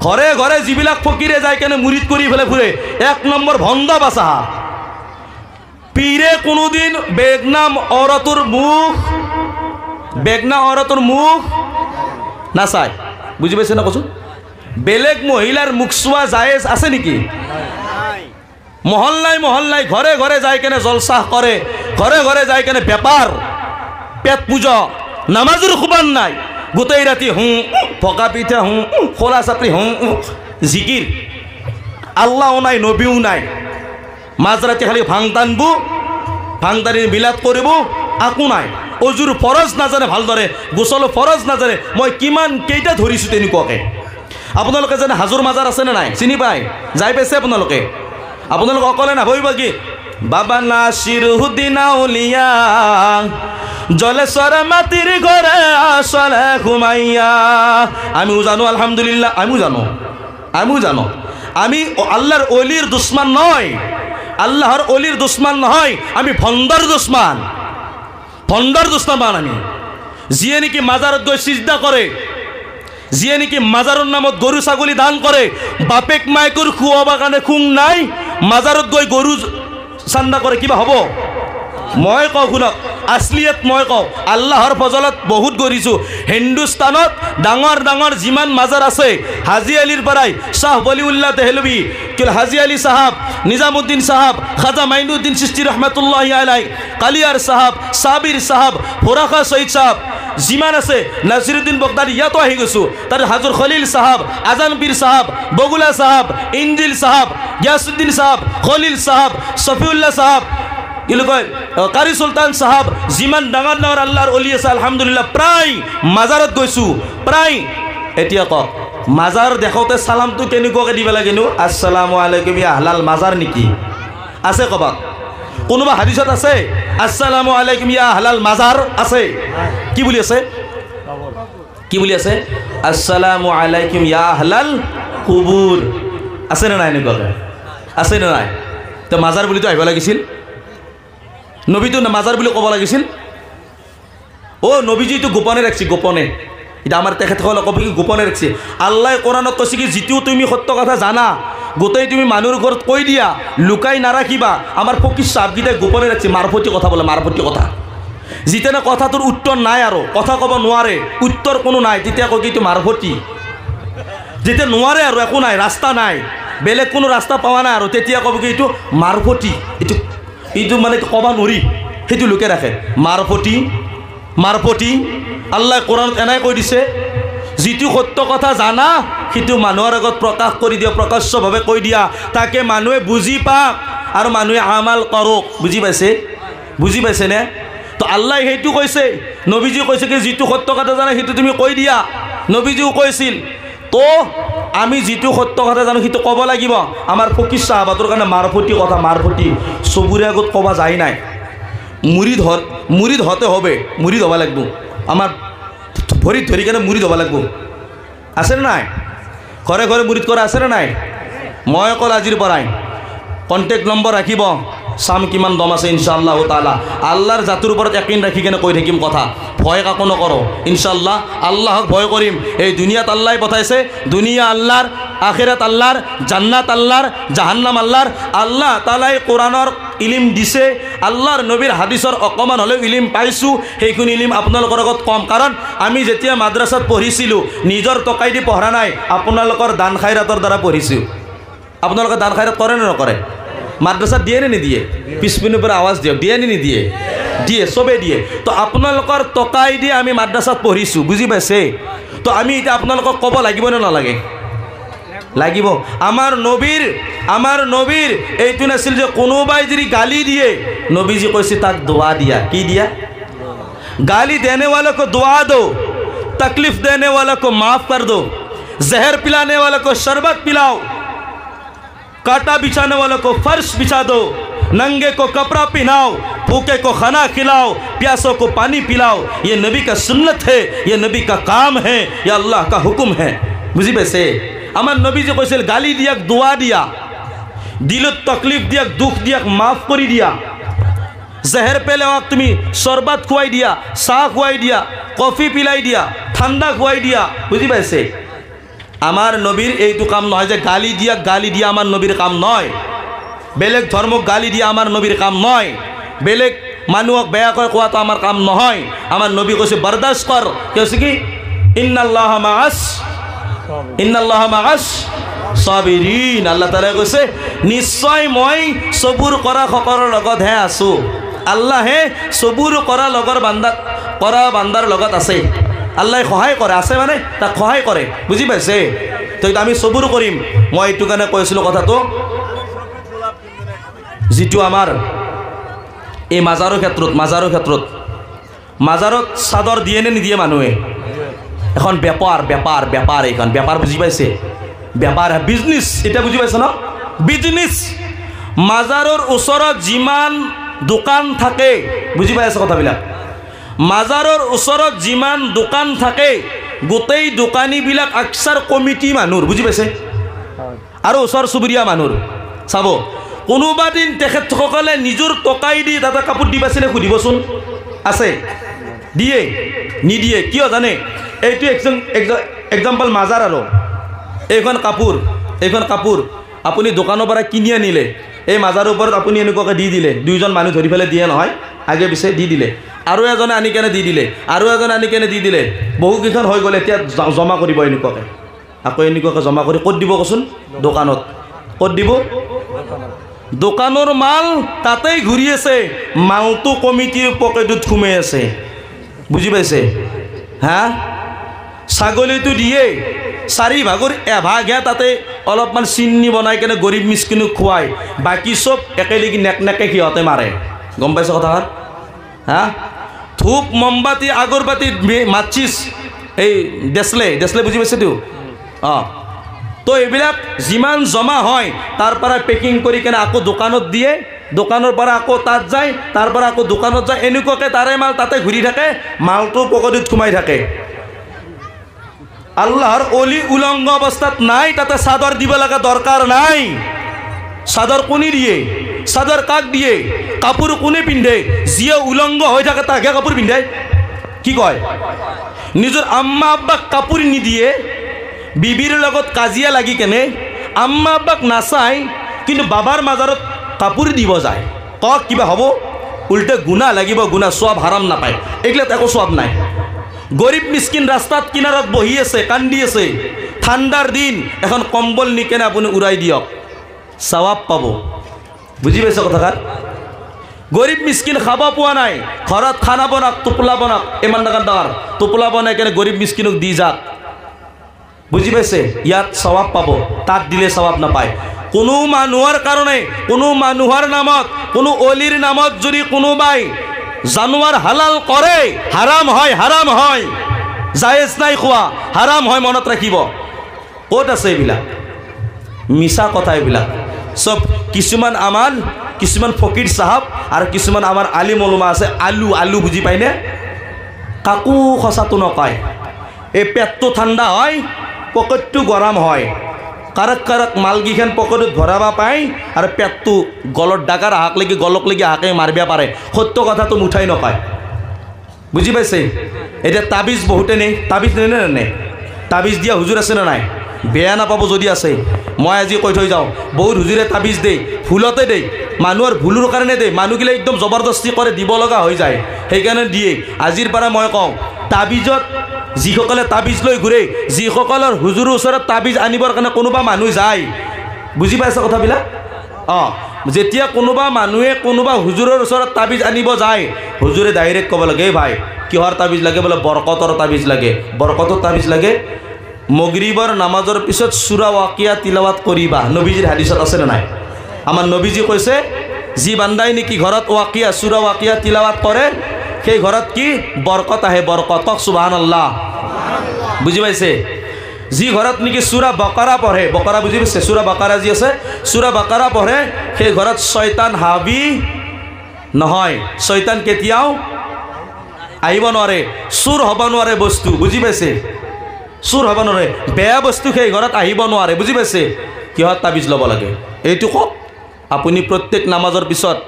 ঘৰে ঘৰে যিবিলাক ফকিৰে যাই কেনে মুৰিদ কৰি ফেলে ফুৰে, 1 নম্বৰ ভণ্ড বাচা। পীরে কোনোদিন বেগনাম অরতর মুখ না চাই। বুঝি পাইছে না কচোন? বেলেগ মহিলার মুখ চোৱা জায়েজ আছে নেকি? মহল্লাই ঘৰে ঘৰে যাই কেনে জলচাহ কৰে, ঘৰে ঘৰে যাই কেনে বেপাৰ, পেট পূজা, নামাজৰ খুবান নাই, গোটেই ৰাতি পকা পিঠা খোলা চাপৰি জিকিৰ, আল্লাহও নাই নবীও নাই, মাজৰাতি খালি ভাং টানি বিলাত কৰিব, আকো নাই। অজুৰ ফৰজ নাজানে ভালদৰে, গোচলৰ ফৰজ নাজানে। মই কেইটা ধৰিছোঁ তেনেকুৱাকৈ। আপোনালোকে জানে হাজোৰ মাজাৰ আছেনে নাই? চিনি পায়? যাই পাইছে আপোনালোকে? আপোনালোকে অকলে নাভাবিব কি বাবা নাছিৰুদ্দিন আউলিয়া জলেশ্বৰ মাটিৰ ঘৰে আসলে ঘুমাইয়া। আমিও জানো আলহামদুলিল্লাহ, আমিও জানো আমি আল্লাহৰ অলিৰ দুশ্মন নয়, আল্লাহৰ অলিৰ দুশ্মন নহয়, আমি ভণ্ডৰ দুশ্মন আমি। যিয়ে নেকি মাজাৰত গৈ সিজদা কৰে, যিয়ে নেকি মাজাৰৰ নামত গৰু ছাগলী দান কৰে, বাপেক মায়েকৰ খুৱাবৰ কাৰণে খুং নাই, মাজাৰত গৈ গৰু চান্দা কৰে, কিবা হ'ব? মই কওঁ শুনক, আছলিয়ত মই কওঁ, আল্লাহৰ ফজলত বহুত কৰিছোঁ। হিন্দুস্তানত ডাঙৰ যিমান মাজাৰ আছে, হাজি আলীৰ পৰাই শ্বাহ বলিউল্লাহ দেহলভি, হাজি আলী চাহাব, নিজামুদ্দিন চাহাব, খাজা মাইনুদ্দিন চিস্তি ৰহমাতুল্লাহি আলাইহি, কালিয়াৰ চাহাব, সাবিৰ চাহাব, ফোৰাখা শহীদ চাহাব, যিমান আছে, নাছিৰুদ্দিন বগদাদি ইয়াতো আহি গৈছোঁ। তাৰ হাজুৰ খলিল চাহাব, আজান পীৰ চাহাব, বগুলা চাহাব, ইঞ্জিল চাহাব, গিয়াসুদ্দিন চাহাব, খলিল চাহাব, শফিউল্লাহ চাহাব, কাৰি চুলতান চাহাব, যিমান ডাঙৰ আল্লাহৰ অলি আছে আলহামদুলিল্লাহ, প্ৰায় মাজাৰত গৈছোঁ, প্ৰায়। এতিয়া কওক, মাজাৰ দেখোঁতে চালামটো কেনেকুৱাকৈ দিব লাগেনো? আসসালামু আলাইকুম ইয়া হালাল মাজাৰ নেকি? আছে ক'বাত? কোনোবা হাদিছত আছে আসসালামু আলাইকুম ইয়া হালাল মাজাৰ? আছে? কি বুলি আছে? আসসালামু আলাইকুম ইয়া হালাল কুবুৰ। আছে নে নাই? এনেকুৱাকৈ আছে নে নাই? তো মাজাৰ বুলিতো আহিব লাগিছিল, নবীটো মাজাৰ বুলি ক'ব লাগিছিল। নবীজিটো গোপনে ৰাখছি, গোপনে। এতিয়া আমাৰ তেখেতসকলে ক'ব কি গোপনে ৰাখছি? আল্লাহ কোৰাণত কৈছে কি যিটো তুমি সত্য কথা জানা, গোটেই তুমি মানুহৰ ঘৰত কৈ দিয়া, লুকাই নাৰাখিবা। আমাৰ ফকিৰ চাহাবকেইটাই গোপনে ৰাখছি, মাৰফতি কথা বোলে, মাৰফতি কথা। যেতিয়া কথাটোৰ উত্তৰ নাই আৰু কথা ক'ব নোৱাৰে, উত্তৰ কোনো নাই, তেতিয়া কয় কি এইটো মাৰফতি। যেতিয়া নোৱাৰে আৰু একো নাই, ৰাস্তা নাই, বেলেগ কোনো ৰাস্তা পোৱা নাই আৰু, তেতিয়া ক'ব কি এইটো মাৰফতি, এইটো মানে ক'ব নোৱাৰি, সেইটো লোকে ৰাখে। মাৰফতি আল্লাহ কোৰাণত এনেই কৈ দিছে, যিটো সত্য কথা জানা সেইটো মানুহৰ আগত প্ৰকাশ কৰি দিয়া, প্ৰকাশ্যভাৱে কৈ দিয়া, তাকে মানুহে বুজি পাওক আৰু মানুহে আমাল কৰক। বুজি পাইছেনে? তো আল্লাহ সেইটো কৈছে, নবীজি কৈছে কি যিটো সত্য কথা জানা সেইটো তুমি কৈ দিয়া। নবীজিও কৈছিল। তো আমি যিটো সত্য কথা জানো সেইটো ক'ব লাগিব। আমাৰ ফকিৰ চাহাবাটোৰ কাৰণে মাৰফতি চবুৰে আগত ক'ব যায় নাই। মুৰিদ হতে হবে, মুৰিদ হ'ব লাগিব, আমাৰ ভৰিত ধৰি কেনে মুৰিদ হ'ব লাগিব। আছেনে নাই? ঘৰে ঘৰে মুৰিদ কৰা আছেনে নাই? মই অকল আজিৰ পৰাই কণ্টেক্ট নম্বৰ ৰাখিব, চাম কিমান দম আছে ইনশাআল্লাহ তাআলা। আল্লাহৰ জাতিৰ ওপৰত একদিন ৰাখি কেনে কৈ থাকিম কথা, ভয় কাকো নকৰোঁ ইনশাআল্লাহ। আল্লাহক ভয় কৰিম। এই দুনিয়াত আল্লাহ পঠাইছে, দুনিয়া আল্লাহৰ, আখিৰাত আল্লাহৰ, জান্নাত আল্লাহৰ, জাহান্নাম আল্লাহৰ। আল্লাহ তাআলাই কোৰাণৰ ইলিম দিছে, আল্লাহৰ নবীৰ হাদিছৰ অকণমান হ'লেও ইলিম পাইছোঁ। সেইখিনি ইলিম আপোনালোকৰ আগত কম, কাৰণ আমি যেতিয়া মাদ্ৰাছাত পঢ়িছিলোঁ নিজৰ টকাই দি পঢ়া নাই, আপোনালোকৰ দান খাইৰাতৰ দ্বাৰা পঢ়িছোঁ। আপোনালোকে দান খাইৰাত কৰে নে নকৰে? মাদ্ৰাছাত দিয়ে নে নিদিয়ে? পিছপিনৰ পৰা আৱাজ দিয়ক, দিয়ে নে নিদিয়ে? দিয়ে, চবেই দিয়ে। তো আপোনালোকৰ টকাই দি আমি মাদ্ৰাছাত পঢ়িছোঁ, বুজি পাইছে? তো আমি এতিয়া আপোনালোকক ক'ব লাগিব নে নালাগে? লাগিব। আমাৰ নবীৰ এইটো নাছিল যে কোনোবাই যদি গালি দিয়ে, নবীজি কৈছে তাক দোৱা দিয়া। কি দিয়া? गाली देने वालों को दुआ दो, तकलीफ देने वालों को माफ कर दो, जहर पिलाने वालों को शरबत पिलाओ, काटा बिछाने वालों को फर्श बिछा दो, नंगे को कपड़ा पहनाओ, भूखे को खाना खिलाओ, प्यासों को पानी पिलाओ। ये नबी का सुन्नत है, ये नबी का काम है, ये अल्लाह का हुक्म है। बुझी पाइছে? আমার নবী যে কৈছিল গালি দিয়াক, দোয়া দিয়া, দিলত তকলিফ দিয়াক, দুখ দিয়াক মাফ কৰি দিয়া, জহর পেলে তুমি শরবত খুয়াই দিয়া, চাহ খুয়াই দিয়া, কফি পিলাই দিয়া, ঠান্ডা খুয়াই দিয়া। বুঝি পাইছে? আমার নবীর এইটো কাম নহয় যে গালি দিয়া আমার নবীর কাম নয়। বেলেগ ধৰ্মক গালি দিয়া আমাৰ নবীৰ কাম নহয়, বেলেগ মানুহক বেয়াকৈ কোৱাটো আমাৰ কাম নহয়। আমাৰ নবী কৈছে বৰদাস্ত কৰ, কৈছে কি ইন্নাল্লাহ মাআস সাবিৰিন। আল্লাহ তাআলাই কৈছে নিশ্চয় মই সবুৰ কৰা সকলৰ লগতহে আছো। আল্লাহে সবুৰ কৰা বান্দাৰ লগত আছে। আল্লাহে সহায় কৰে, আছে মানে তাক সহায় কৰে, বুজি পাইছে? তো আমি সবুৰ কৰিম। মই এইটো কাৰণে কৈছিলোঁ কথাটো, যিটো আমাৰ এই মাজাৰৰ ক্ষেত্ৰত মাজাৰত চাদৰ দিয়ে নে নিদিয়ে মানুহে? এখন বেপাৰ এইখন বেপাৰ, বুজি পাইছে? বেপাৰ বিজনেছ, এতিয়া বুজি পাইছে ন? বিজনেছ। মাজাৰৰ ওচৰত যিমান দোকান থাকে, বুজি পাই আছে কথাবিলাক? মাজাৰৰ ওচৰত যিমান দোকান থাকে গোটেই দোকানীবিলাক আকচাৰ কমিটি মানুহৰ, বুজি পাইছে? আৰু ওচৰ চুবুৰীয়া মানুহৰ। চাব কোনোবা দিন তেখেতসকলে নিজৰ টকাই দি তাতে কাপোৰ দি পাইছিলে সুধিবচোন, আছে? দিয়ে নিদিয়ে কিয় জানে? এইটো এক্সাম্পল মাজাৰ। আৰু এইখন কাপোৰ আপুনি দোকানৰ পৰা কিনি আনিলে, এই মাজাৰৰ ওপৰত আপুনি এনেকুৱাকৈ দি দিলে, দুইজন মানুহ ধৰি পেলাই দিয়ে নহয়, আগে পিছে দি দিলে, আৰু এজনে আনি কেনে দি দিলে, আৰু এজনে আনি কেনে দি দিলে, বহুকেইখন হৈ গ'ল। এতিয়া জমা কৰিব এনেকুৱাকৈ, আকৌ এনেকুৱাকৈ জমা কৰি ক'ত দিব কচোন? দোকানত। ক'ত দিব? দোকানৰ মাল তাতেই ঘূৰি আছে, মালটো কমিটিৰ পকেটত সোমাই আছে, বুজি পাইছে? হা, ছাগলীটো দিয়ে 4 ভাগৰ এভাগহে তাতে অলপমান চিনি বনাই কেনে গৰীব মিস্কিনক খুৱাই, বাকী চব একেলগে নেকে সিহঁতে মাৰে, গম পাইছে কথাষাৰ? হা, ধূপ মমবাতি আগৰবাতি মাচিছ এই দেচলে বুজি পাইছেতো? অঁ, তো এইবিলাক যিমান জমা হয় তাৰ পৰা পেকিং কৰি কেনে আকৌ দোকানত দিয়ে, দোকানৰ পৰা আকৌ তাত যায়, তাৰ পৰা আকৌ দোকানত যায়, এনেকুৱাকৈ তাৰে মাল তাতে ঘূৰি থাকে, মালটো পকেটত সোমাই থাকে। আল্লাহৰ অলি উলংগ অৱস্থাত নাই, তাতে চাদৰ দিব লগা দৰকাৰ নাই। চাদৰ কোনে দিয়ে? চাদৰ কাক দিয়ে? কাপোৰ কোনে পিন্ধে? যিয়ে উলংগ হৈ থাকে তাকহে কাপোৰ পিন্ধে। কি কয়? নিজৰ আম্মা আব্বাক কাপোৰ নিদিয়ে, বিবিৰ লগত কাজিয়া লাগি কেনে আম্মা আব্বাক নাচায়, কিন্তু বাবাৰ মাজাৰত কাপোৰ দিব যায়। কক কিবা হ'ব? উল্টে গুণা লাগিব, গুণা, চোৱাব হাৰাম নাপায়, এইগিলাত একো চোৱাব নাই। গৰীব মিস্কিন ৰাস্তাত কিনাৰত বহি আছে, কান্দি আছে, ঠাণ্ডাৰ দিন, এখন কম্বল নি কেনে আপুনি উৰাই দিয়ক, সৱাব পাব, বুজি পাইছে কথাষাৰ? গৰীব মিস্কিন খাব পোৱা নাই, ঘৰত খানা বনাওক, টোপোলা বনাওক, ইমান ডাঙৰ টোপোলা বনাই কেনে গৰীব মিস্কিনক দি যাক, বুজি পাইছে? ইয়াত সৱাব পাব, তাত দিলে সৱাব নাপায়। কোনো মানুহৰ কাৰণে, কোনো মানুহৰ নামত, কোনো অলিৰ নামত যদি কোনোবাই জানুৱাৰ হালাল কৰে, হাৰাম হয়, জায়েজ নাই খোৱা, হাৰাম হয়, মনত ৰাখিব। ক'ত আছে এইবিলাক? মিছা কথা এইবিলাক চব। কিছুমান ফকিৰ চাহাব আৰু কিছুমান আমাৰ আলিম ওলমা আছে, আলু বুজি পায়নে? কাকো সঁচাটো নকয়। এই পেটটো ঠাণ্ডা হয়, পকেটটো গৰম হয়, কাৰক মালকেইখন পকেটত ভৰাব পায়, আৰু পেটটো গলত ডাকাৰ গলক লাগি আহাকে মাৰিব পাৰে। সত্য কথাটো মুঠাই নকয়, বুজি পাইছে? এতিয়া তাবিজ বহুতে নেই, তাবিজ নে তাবিজ দিয়া হুজুৰ আছে নে নাই? বেয়া নাপাব যদি আছে, মই আজি কৈ থৈ যাওঁ, বহুত হুজুৰে তাবিজ দেই, ভুলতে দেই, মানুহৰ ভুলৰ কাৰণে দেই, মানুহগিলা একদম জবৰদস্তি কৰে, দিব লগা হৈ যায়, সেইকাৰণে দিয়ে। আজিৰ পৰা মই কওঁ, তাবিজত যিসকলে তাবিজ লৈ ঘূৰে, যিসকলৰ হুজুৰৰ ওচৰত তাবিজ আনিবৰ কাৰণে কোনোবা মানুহ যায়, বুজি পাইছে কথাবিলাক? অঁ, যেতিয়া কোনোবা মানুহে কোনোবা হুজুৰৰ ওচৰত তাবিজ আনিব যায়, হুজুৰে ডাইৰেক্ট ক'ব লাগে, ভাই কিহৰ তাবিজ লাগে? বোলে বৰকতৰ তাবিজ লাগে। বৰকতৰ তাবিজ লাগে? মগৰিবৰ নামাজৰ পিছত সূৰা ৱাকিয়া তিলাৱাত কৰিবা, নবীজিৰ হাদিছত আছে নে নাই? আমাৰ নবীজি কৈছে, যি বান্দাই নেকি ঘৰত ৱাকিয়া, সূৰা ৱাকিয়া তিলাৱাত কৰে, সেই ঘৰত কি বৰকত আহে, বৰকত। সুবহানাল্লাহ, বুজি পাইছে? যি ঘৰত নেকি সূৰা বাকাৰা পঢ়ে, বাকাৰা বুজি পাইছে? সূৰা বাকাৰা যি আছে, সূৰা বাকাৰা পঢ়ে, সেই ঘৰত শয়তান হাবি নহয়, শয়তান কেতিয়াও আহিব নোৱাৰে, চুৰ হ'ব নোৱাৰে বস্তু, বুজি পাইছে? চুৰ হ'ব নোৱাৰে, বেয়া বস্তু সেই ঘৰত আহিব নোৱাৰে, বুজি পাইছে? কিহত তাবিজ ল'ব লাগে এইটো কওক। আপুনি প্ৰত্যেক নামাজৰ পিছত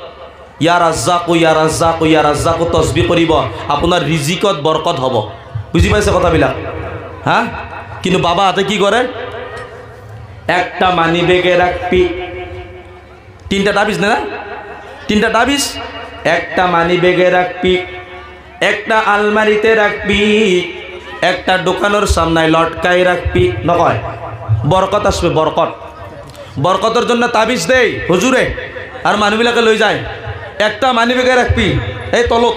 ইয়া ৰাজ্জাকু ইয়া ৰাজ্জাকু ইয়া ৰাজ্জাকু তসবিহ কৰিব, আপোনাৰ ৰিজিকত বৰকত হ'ব, বুজি পাইছে কথাবিলাক? হা, কিন্তু বাবাহঁতে কি কৰে? একটা মানি বেগে রাখবি, তিনটা তাবিজ না, তিনটা তাবিজ। একটা মানি ব্যাগে রাখবি, একটা আলমারিতে রাখবি, একটা দোকানের সামনে লটকাই রাখবি। নকয় বরকত আসবে, বরকত। বরকতের জন্য তাবিজ দেই হুজুরে, আর মানুষবিলাকে লই যায়। একটা মানি ব্যাগে রাখবি, এই তলত,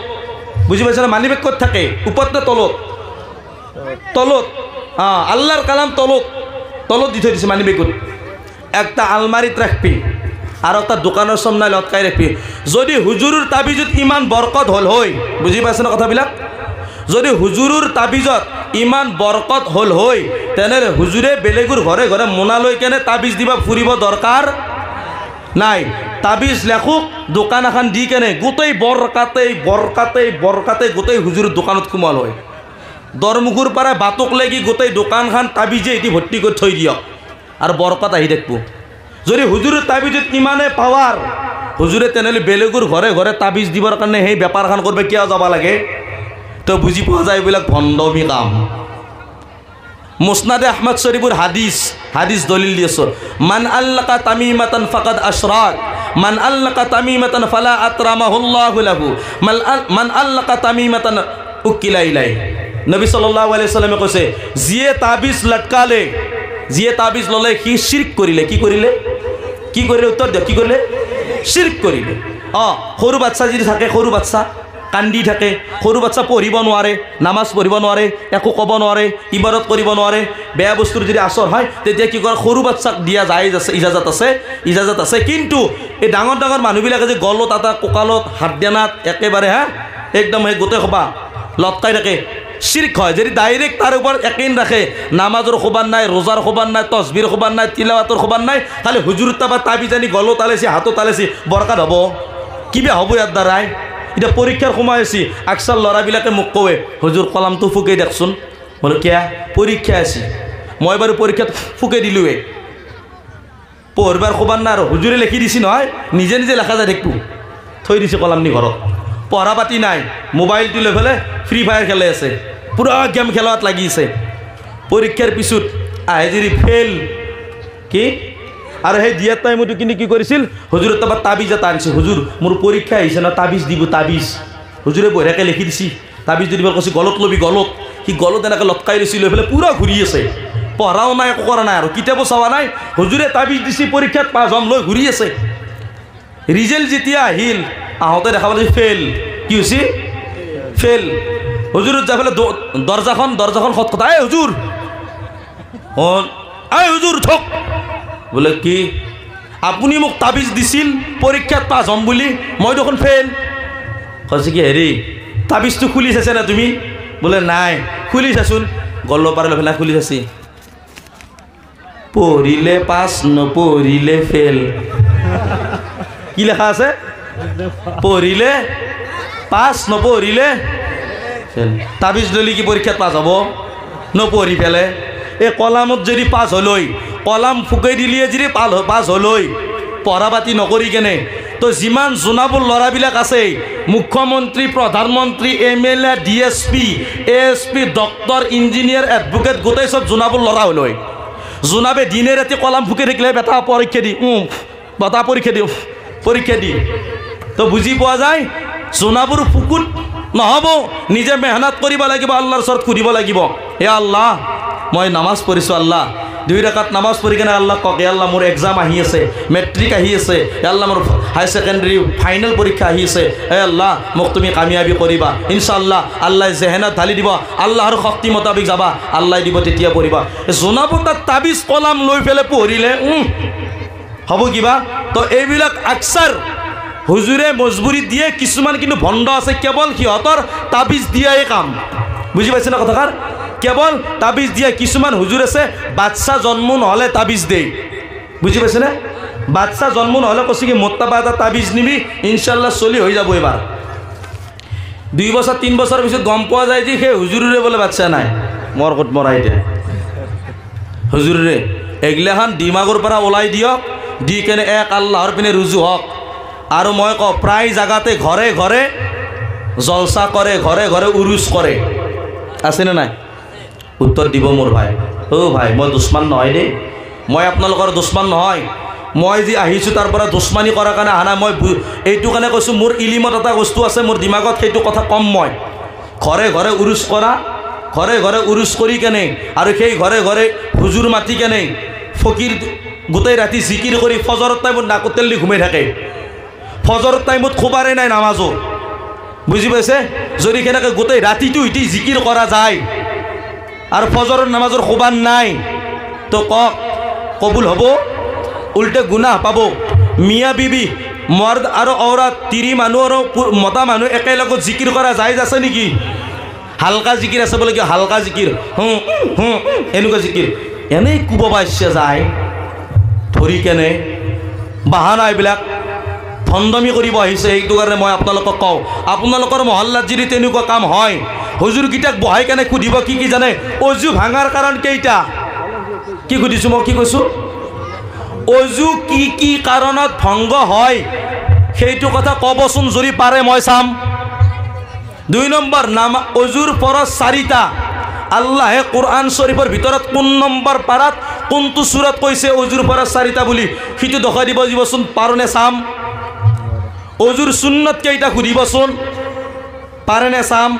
বুঝি পাইছে না? মানি ব্যাগ কত থাকে? উপরটা তলত, তলত। হ্যাঁ, আল্লাহর কালাম তলত, তলত দিতে দিছে মানি ব্যাগ। একটা আলমারিত রাখবি, আর একটা দোকানের সামনে লটকাই রাখবি। যদি হুজুরের তাবিজত ইমান বরকত হল হয়, বুঝি পাইছে না কথাবিলাক? যদি হুজুরের তাবিজত ইমান বরকত হল হয়, তেনেহলে হুজুরে বেলেগুর ঘরে ঘরে মোনা লৈ কেনে তাবিজ দিবা ফুরিব দরকার নাই। তাবিজ লেখুক, দোকান এখন দি কেনে গোটেই বরকাতেই বরকাতেই বরকাতেই গোটেই হুজুরের দোকানত সোমাল হয়। দরমুখুর পাৰা বাটক লাগি গোটেই দোকানখান তাবিজে এটি ভর্তি করে থৈ দিয়ক, আর বরকত আহি দেখব। যদি হুজুরের তাবিজত ইমানে পাওয়ার, হুজুরে তেনেহলে বেলেগুর ঘরে ঘরে তাবিজ দিবার কারণে সেই ব্যাপারখান করবে কিয় যাব লাগে? তো বুঝি পাওয়া যায় এইবিলাক ভণ্ডমি কাম। মুসনাদে আহমদ শরীফুর হাদিস, হাদিস দলিল দিয়েছ, মান আল্লাকা তামিমাতান ফাকাদ আশরাক, মান আল্লাকা তামিমাতান ফালা আতরামাহুল্লাহু লাহু, মান আল্লাকা তামিমাতান উকিলা ইলাই। নবী সাল্লাল্লাহু আলাইহি সাল্লামে কৈছে, যিয়ে তাবিজ লটকালে, যিয়ে তাবিজ ললে সি শিরক করিলে। কি করিলে? কি করিলে? উত্তর দিয়ক, কি করিলে? শিরক করিলে। সৰু বাচ্চা যদি থাকে, সৰু বাচ্চা কান্দি থাকে, সৰু বাচ্চা পঢ়িব নোৱাৰে, নামাজ পঢ়িব নোৱাৰে, একো ক'ব নোৱাৰে, ইবাদত কৰিব নোৱাৰে, বেয়া বস্তুৰ যদি আসৰ হয়, তেতিয়া কি কৰে? সৰু বাচ্চাক দিয়া যায়, ইজাজত আছে, ইজাজত আছে। কিন্তু এই ডাঙৰ ডাঙৰ মানুহবিলাকে যে গলত এটা কঁকালত হাত দিয়ানাত একেবাৰে একদম সেই গোটেই সভা লটকাই থাকে, শিরক হয়। যদি ডাইরেক্ট তার উপর একিন রাখে, নামাজের খোবান নাই, রোজার খোবান নাই, তসবির খোবান নাই, তিলাওয়াতর খোবান নাই, খালি হুজুর তাবা তাবিজানি গলো তালেছি, হাতও তালেছি, বরকাত হব? কিবা হব ইয়ার দ্বারাই? এটা পরীক্ষার সময় আছি, আকসার লড়াবিলাকে মোক কয়ে, হুজুর কলামটো ফুকে দেখছোন। বলো কিয়া? পরীক্ষা আছি, মই বাৰু পৰীক্ষাত ফুকে দিলোৱে, পঢ়বার খোবান না, আর হুজুরে লেখি দিছি নহয়, নিজে নিজে লেখা যায় দেখবো, থৈ দিছে কলামনি ঘৰত। পঢ়া পাতি নাই, মোবাইলটো লৈ পেলাই ফ্রি ফায়ার খেলে আছে, পুরা গেম খেলাত লাগিছে। পরীক্ষার পিছত আহে যদি ফেল, কি আর সেই দিয়ার টাইমতো কিন্তু কি করেছিল? হুজুরের তো আবার তাবিজ এটা আনছে, হুজুর মোর পরীক্ষা আহিছে না, তাবিজ দিব, তাবিজ। হুজুরে বঢ়িয়াকে লিখি দিছি, তাবিজ দিব কৈছে, গলত লবি, গলত। সি গলত এনেকে লটকাই দিছি, লৈ পেলাই পুরা ঘূৰি আছে, পঢ়াও নাই, একো কৰা নাই, আৰু কিতাপো চাৱা নাই। হুজুৰে তাবিজ দিছি, পৰীক্ষাত পাছ হম লৈ ঘূৰি আছে। রিজাল্ট যেতিয়া আহিল, আহোঁতে দেখা পালে ফেল। কি হৈছে? ফেল। হুজুরত যাই পেলাই দরজাখন খট খটা, এই হুজুর, এই হুজুর থক। বোলে কি? আপুনি মোক তাবিজ দিছিল পরীক্ষাত পাছ হম বুলি, মই দেখোন ফেল। কৈছে কি, হেৰি তাবিজটো খুলি চাইছে না তুমি? বোলে নাই। খুলি চাচোন। গল্ল পাৰে লৈ পেলাই খুলি চাইছি, পঢ়িলে পাছ, নপঢ়িলে ফেল। কি লেখা আছে? পঢ়িলে পাছ, নপঢ়িলে ফেল। তাবিজ ললি কি পরীক্ষাত পাছ হব? নপঢ়ি ফেলে। এই কলামত যদি পাছ হলই, কলাম ফুকে দিলিয়ে যদি পাছ হলই, পঢ়া পাতি নকৰি কেনে, তো যিমান জোনাবোৰ ল'ৰাবিলাক আছে, মুখ্যমন্ত্ৰী, প্ৰধানমন্ত্ৰী, MLA, DSP, ASP, doctor, engineer, advocate, গোটেই চব জোনাবোৰ ল'ৰা হলই। জোনাবে দিনে ৰাতি কলাম ফুকে থাকিলে বেটা পৰীক্ষা দি, বটা পৰীক্ষা দিওঁ, পৰীক্ষা দি। তো বুজি পোৱা যায়, জোনাবোৰ ফুকুত নহ'ব, নিজে মেহনত কৰিব লাগিব, আল্লাহৰ ওচৰত সুধিব লাগিব, হে আল্লাহ মই নামাজ পঢ়িছোঁ, আল্লাহ 2 ৰাকাত নামাজ পঢ়ি কেনে আল্লাহ কওক, হে আল্লাহ মোৰ এক্সাম আহি আছে, মেট্ৰিক আহি আছে, হে আল্লাহ মোৰ হায়াৰ ছেকেণ্ডেৰী ফাইনেল পৰীক্ষা আহি আছে, হে আল্লাহ মোক তুমি কামিয়াবী কৰিবা, ইনশাআল্লাহ। আল্লাহ জেহেনত ঢালি দিব, আল্লাহৰ শক্তি মোতাবিক যাবা, আল্লাহ দিব, তেতিয়া পঢ়িবা। জোনাবোৰ তাত তাবিজ কলাম লৈ পেলাই পঢ়িলে হ'ব কিবা? তো এইবিলাক আকচাৰ হুজুৰে মজবুৰি দিয়ে, কিছুমান কিন্তু ভণ্ড আছে, কেৱল সিহঁতৰ তাবিজ দিয়াই কাম। বুজি পাইছে না কথাষাৰ? কেৱল তাবিজ দিয়া। কিছুমান হুজুৰ আছে, বাচ্চা জন্ম নহ'লে তাবিজ দেই। বুজি পাইছে না? বাচ্চা জন্ম নহ'লে কৈছে কি, মোৰ তাপা এটা তাবিজ নিবি, ইনশাআল্লাহ চলি হৈ যাব। এবাৰ 2 বছৰ 3 বছৰ পিছত গম পোৱা যায় যে সেই হুজুৰৰে বোলে বাচ্চা নাই, মোৰ ক'ত মৰাই দিয়ে। হুজুৰৰে এগিলাখান দিমাগৰ পৰা ওলাই দিয়ক, দি কেনে এক আল্লাহৰ পিনে ৰুজু হওক। আৰু মই কওঁ, প্ৰায় জাগাতে ঘৰে ঘৰে জলসা কৰে, ঘৰে ঘৰে উৰুচ কৰে, আছেনে নাই? উত্তৰ দিব মোৰ ভাই। অ' ভাই, মই দুশ্মন নহয় দেই, মই আপোনালোকৰ দুশ্মন নহয়। মই যি আহিছোঁ তাৰ পৰা দুশ্মনী কৰাৰ কাৰণে অহা নাই। মই এইটো কাৰণে কৈছোঁ, মোৰ ইলিমত এটা বস্তু আছে, মোৰ দিমাগত সেইটো কথা কম। মই ঘৰে ঘৰে উৰুচ কৰা, ঘৰে ঘৰে উৰুচ কৰি কেনে আৰু সেই ঘৰে ঘৰে হুজুৰ মাতি কেনে ফকীৰ গোটেই ৰাতি জিকিৰ কৰি ফজৰৰ টাইমত নাকত তেল দি ঘুমাই থাকে। ফজৰৰ টাইমত খোবাৰে নাই নামাজো, বুজি পাইছে? যদি কেনেকৈ গোটেই ৰাতিটো ইতি জিকিৰ কৰা যায় আৰু ফজৰৰ নামাজৰ খোবাৰ নাই, তো কওক কবুল হ'ব? উল্টে গুনাহ পাব। মিয়া বিবি মৰ্দ আৰু ঔৰত, তিৰি মানুহ আৰু মতা মানুহ একেলগত জিকিৰ কৰা জায়েজ আছে নেকি? হালকা জিকিৰ আছে বোলে, কি হালকা জিকিৰ, এনেকুৱা জিকিৰ এনেই কোব পাইছে যায় ধৰি কেনে বাহানা এইবিলাক ভণ্ডামি কৰিব আহিছে। সেইটো কাৰণে মই আপোনালোকক কওঁ, আপোনালোকৰ মহল্লাত যদি তেনেকুৱা কাম হয়, হুজুৰকেইটাক বহাই কেনে সুধিব কি কি জানে? অজু ভাঙাৰ কাৰণ কেইটা? কি সুধিছোঁ মই? কি কৈছোঁ? অজু কি কি কাৰণত ভংগ হয় সেইটো কথা ক'বচোন, যদি পাৰে মই চাম। 2 নম্বৰ, অজুৰ ফৰজ 4টা। আল্লাহে কোৰআন শৰীফেৰ ভিতৰত কোন নম্বৰ পাৰাত কোনটো সূৰাত কৈছে অজুৰ ফৰজ 4টা বুলি? সিটো দেখাই দিবচোন, পাৰোনে চাম। অজুৰ সুন্নত কেইটা সুধিবচোন, পাৰেনে চাম।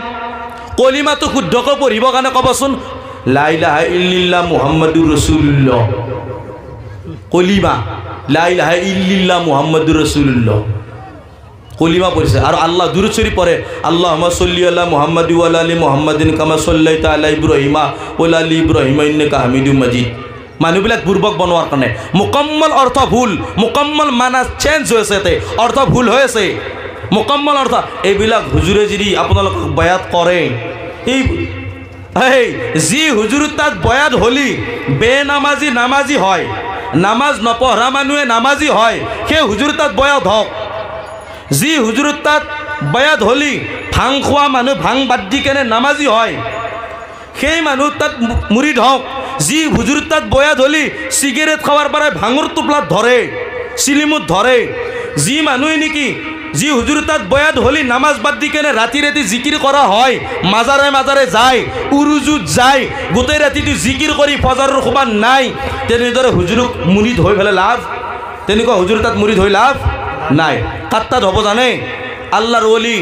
কলিমাটো শুদ্ধকৈ পঢ়িব কাৰণে ক'বচোন, লা ইলাহা ইল্লাল্লাহ মুহাম্মাদুৰ ৰাসূলুল্লাহ। কলিমা লা ইলাহা ইল্লাল্লাহ মুহাম্মাদুৰ ৰাসূলুল্লাহ, কলিমা পড়ছে। আর আল্লাহ দুরূদ শরীফ পড়ে, আল্লাহুম্মা সাল্লি আলা মুহাম্মাদি ওয়া আলা আলি মুহাম্মাদিন কামা সাল্লাইতা আলা ইব্রাহিমা ওয়া আলা আলি ইব্রাহিমা ইন্নাকা হামিদুম মাজিদ। মানুহবিলাক বুৰ্বক বনোৱাৰ কাৰণে মুকম্মল অৰ্থ ভুল, মুকম্মল মানা চেঞ্জ হৈছে, অৰ্থ ভুল হৈ আছে, মুকম্মল অৰ্থ। এইবিলাক হুজুৰে যদি আপোনালোকক বয়াত কৰে, এই যি হুজুৰ তাত বয়াত হলি বেনামাজি নামাজি হয়, নামাজ নপঢ়া মানুহে নামাজি হয়, সেই হুজুৰ তাত বয়াত হওক। যি হুজুৰ তাত বয়াত হলি ভাং খোৱা মানুহ ভাং বাদ দি কেনে নামাজি হয়, সেই মানুহ তাত মুৰিদ হওক। যি হুজুৰ তাত বয়াত হলি চিগাৰেট খাৱাৰ পৰাই ভাঙৰ টোপলাত ধৰে, চিলিমুত ধৰে, যি মানুহে নেকি যি হুজুৰ তাত বয়াত হলি নামাজ বাদ দি কেনে ৰাতি ৰাতি জিকিৰ কৰা হয়, মাজাৰে মাজাৰে যায়, উৰুজুত যায়, গোটেই ৰাতিটো জিকিৰ কৰি ফজৰৰ খোবা নাই, তেনেদৰে হুজুৰক মুৰিদ হৈ পেলাই লাভ? তেনেকুৱা হুজুৰ তাত মুৰিদ হৈ লাভ নাই। কাৰ তাত হ'ব জানে? আল্লাহৰ ওলি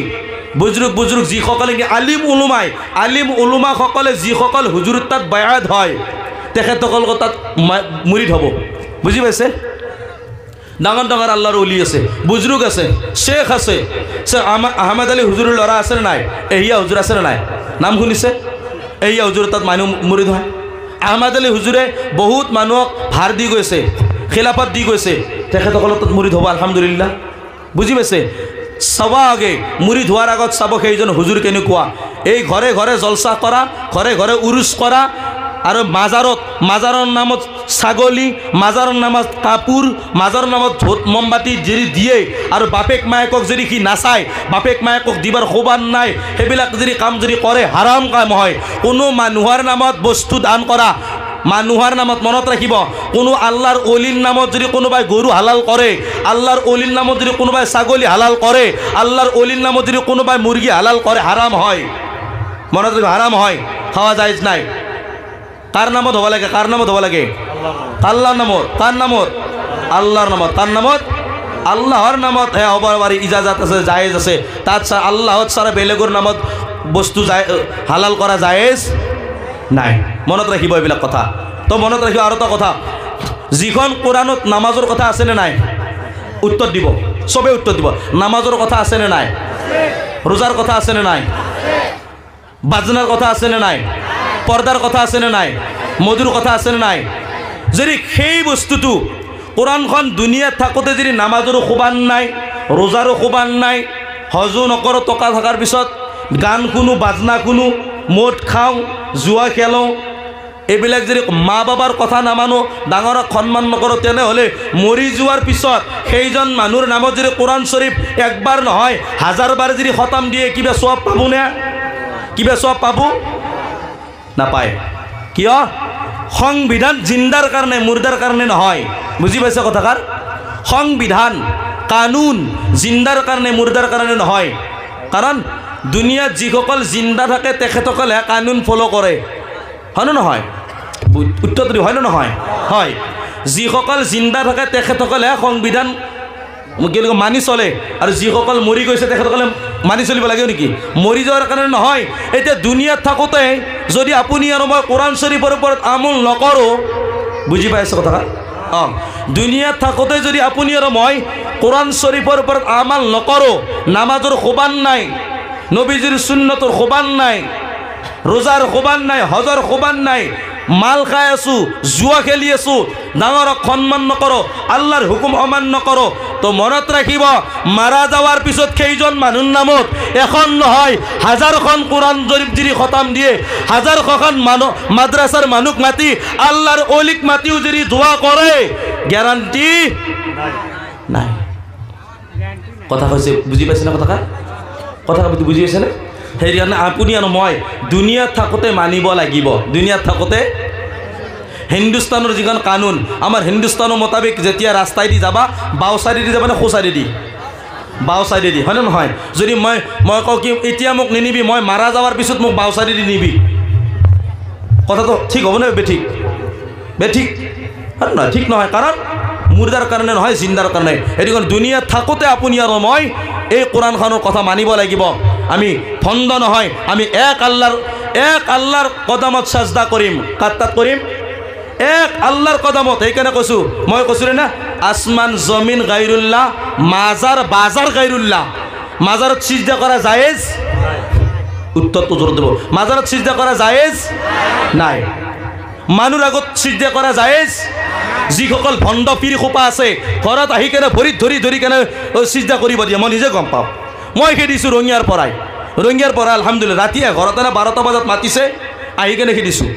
বুজুৰ্গ বুজুৰ্গ যিসকলে আলিম উলুমাসকলে যিসকল হুজুৰ তাত বায়াত হয়, তেখেতসকলৰ তাত মুৰিদ হ'ব। বুজি পাইছে? ডাঙৰ ডাঙৰ আল্লাহৰ ওলি আছে, বুজুৰ্গ আছে, শ্বেখ আছে। আহমেদ আলী হুজুৰৰ ল'ৰা আছেনে নাই? এহিয়া হুজুৰ আছেনে নাই? নাম শুনিছে? এহিয়া হুজুৰ তাত মানুহ মুৰিদ হয়। আহমেদ আলী হুজুৰে বহুত মানুহক ভাৰ দি গৈছে, খিলাফত দি গৈছে, তেখেতসকলৰ তাত মুৰিদ হ'ব আলহামদুলিল্লাহ। বুজি পাইছে? চাবা আগে, মুৰিদ হোৱাৰ আগত চাব সেইজন হুজুৰ কেনেকুৱা। এই ঘৰে ঘৰে জলসা কৰা, ঘৰে ঘৰে উৰুচ কৰা, আৰু মাজাৰৰ নামত ছাগলী, মাজাৰৰ নামত কাপোৰ, মাজাৰৰ নামত ধূপ মমবাতি যদি দিয়ে, আৰু বাপেক মায়েকক যদি সি নাচায়, বাপেক মায়েকক দিবাৰ খোবাৰ নাই, সেইবিলাক যদি কাম যদি কৰে হাৰাম কাম হয়। কোনো মানুহৰ নামত বস্তু দান কৰা, মানুহৰ নামত মনত ৰাখিব, কোনো আল্লাহৰ অলিৰ নামত যদি কোনোবাই গৰু হালাল কৰে, আল্লাহৰ অলিৰ নামত যদি কোনোবাই ছাগলী হালাল কৰে, আল্লাহৰ অলিৰ নামত যদি কোনোবাই মুৰ্গী হালাল কৰে, হাৰাম হয়। মনত ৰাখিব, হাৰাম হয়, খাওয়া জায়েজ নাই। কাৰ নামত হ'ব লাগে? কাৰ নামত হ'ব লাগে? আল্লাহৰ নামত। কাৰ নামত? আল্লাহৰ নামত। কাৰ নামত? আল্লাহৰ নামত হে হ'ব পাৰি, ইজাজাত আছে, জায়েজ আছে। তাত আল্লাহত ছাড়া বেলেগৰ নামত বস্তু হালাল কৰা জায়েজ নাই। মনত ৰাখিব এইবিলাক কথা। তো মনত ৰাখিব আৰু এটা কথা, যিখন কোৰআনত নামাজৰ কথা আছেনে নাই? উত্তৰ দিব, চবেই উত্তৰ দিব। নামাজৰ কথা আছেনে নাই? ৰোজাৰ কথা আছেনে নাই? বাজনাৰ কথা আছেনে নাই? পৰ্দাৰ কথা আছেনে নাই? মধুৰ কথা আছেনে নাই? যদি সেই বস্তুটো কোৰআনখন দুনিয়াত থাকোঁতে যদি নামাজৰো খোবান নাই, ৰোজাৰো খোবান নাই, হজো নকৰোঁ, টকা থকাৰ পিছত গান শুনো, বাজনা শুনো, মদ খাওঁ, জুৱা খেলোঁ, এইবিলাক যদি মা বাবাৰ কথা নামানো, ডাঙৰক সন্মান নকৰোঁ, তেনেহ'লে মৰি যোৱাৰ পিছত সেইজন মানুহৰ নামত যদি কোৰআন শৰীফ একবাৰ নহয় 1000 বাৰ যদি খতম দিয়ে, কিবা সব পাবনে? কিবা সব পাব? নাপায়। কিয়? সংবিধান জিন্দাৰ কাৰণে, মুৰ্দাৰ কাৰণে নহয়। বুজি পাইছে কথাষাৰ? সংবিধান কানুন জিন্দাৰ কাৰণে, মুৰ্দাৰ কাৰণে নহয়। কাৰণ দুনিয়াত যিসকল জিন্দা থাকে তেখেতসকলে কানুন ফলো কৰে, হয় নে নহয়? উত্তৰটো হয় নে নহয়? হয়। যিসকল জিন্দা থাকে তেখেতসকলে সংবিধান মানি চলে, আৰু যিসকল মৰি গৈছে তেখেতসকলে মানি চলিব লাগে নেকি? মৰি যোৱাৰ কাৰণে নহয়। এতিয়া দুনিয়াত থাকোঁতে যদি আপুনি আৰু মই কোৰাণ শ্বৰীফৰ ওপৰত আমল নকৰোঁ, বুজি পাইছে কথা? অঁ, দুনিয়াত থাকোঁতে যদি আপুনি আৰু মই কোৰাণ শ্বৰীফৰ ওপৰত আমাল নকৰোঁ, নামাজৰ খোবান নাই, নবীজিৰ সুন্নতৰ খোবান নাই, ৰোজাৰ খোবান নাই, হজৰ খোবান নাই, মাল খাই আছোঁ, জুৱা খেলি আছোঁ, ডাঙৰক সন্মান নকৰোঁ, আল্লাহৰ হুকুম অমান্য নকৰোঁ, তো মনত ৰাখিব মাৰা যাৱাৰ পিছত কেইজন মানুহৰ নামত এখন নহয় হাজাৰখন কোৰাণ শৰীফ যদি খতম দিয়ে, হাজাৰখন মানুহ মাদ্ৰাছাৰ মানুহক মাতি আল্লাহৰ অলিক মাতিও যদি দোৱা কৰে, গ্যাৰাণ্টি নাই। কথা কৈছে, বুজি পাইছে না কথা? কথা বুজি পাইছেনে? সেইকাৰণে আপুনি আৰু মই দুনিয়াত থাকোঁতে মানিব লাগিব। দুনিয়াত থাকোঁতে হিন্দুস্তানৰ যিখন কানুন, আমাৰ হিন্দুস্তানৰ মোতাবিক যেতিয়া ৰাস্তাইদি যাবা, বাওঁ চাইডেদি যাবা নে সোঁ চাইডেদি? বাওঁ চাইডেদি, হয়নে নহয়? যদি মই কওঁ কি এতিয়া মোক নিনিবি, মই মাৰা যাৱাৰ পিছত মোক বাওঁ চাইডেদি নিবি, কথাটো ঠিক হ'ব নে বেঠিক? বেঠিক হয় নহয়? ঠিক নহয়, কাৰণ মুৰ্দাৰ কাৰণে নহয়, জিন্দাৰ কাৰণে। সেইটো কাৰণে দুনিয়াত থাকোঁতে আপুনি আৰু মই এই কোৰাণখনৰ কথা মানিব লাগিব। আমি ভণ্ড নহয়, আমি এক আল্লাহৰ কদমত সাজদা কৰিম। কাৰ তাত কৰিম? এক আল্লাহৰ কদমত। সেইকাৰণে কৈছোঁ, মই কৈছিলোঁ না, আসমান জমিন গাইৰুল্লাহ, মাজাৰ বাজাৰ গাইৰুল্লাহ। মাজাৰত সিজদা কৰা জায়েজ? উত্তৰটো জোৰ দিব। মাজাৰত সিজদা কৰা জায়েজ নাই। মানুহৰ আগত সিজদা কৰা জায়েজ? যিসকল ভণ্ড পীৰ খোপা আছে ঘৰত আহি কেনে ভৰিত ধৰি কেনে সিজদা কৰিব দিয়ে, মই নিজে গম পাওঁ। মই খেদিছোঁ ৰঙিয়াৰ পৰা আলহামদুলিল্লাহ। ৰাতি 11টা নে 12টা বজাত মাতিছে, আহি কেনে খেদিছোঁ,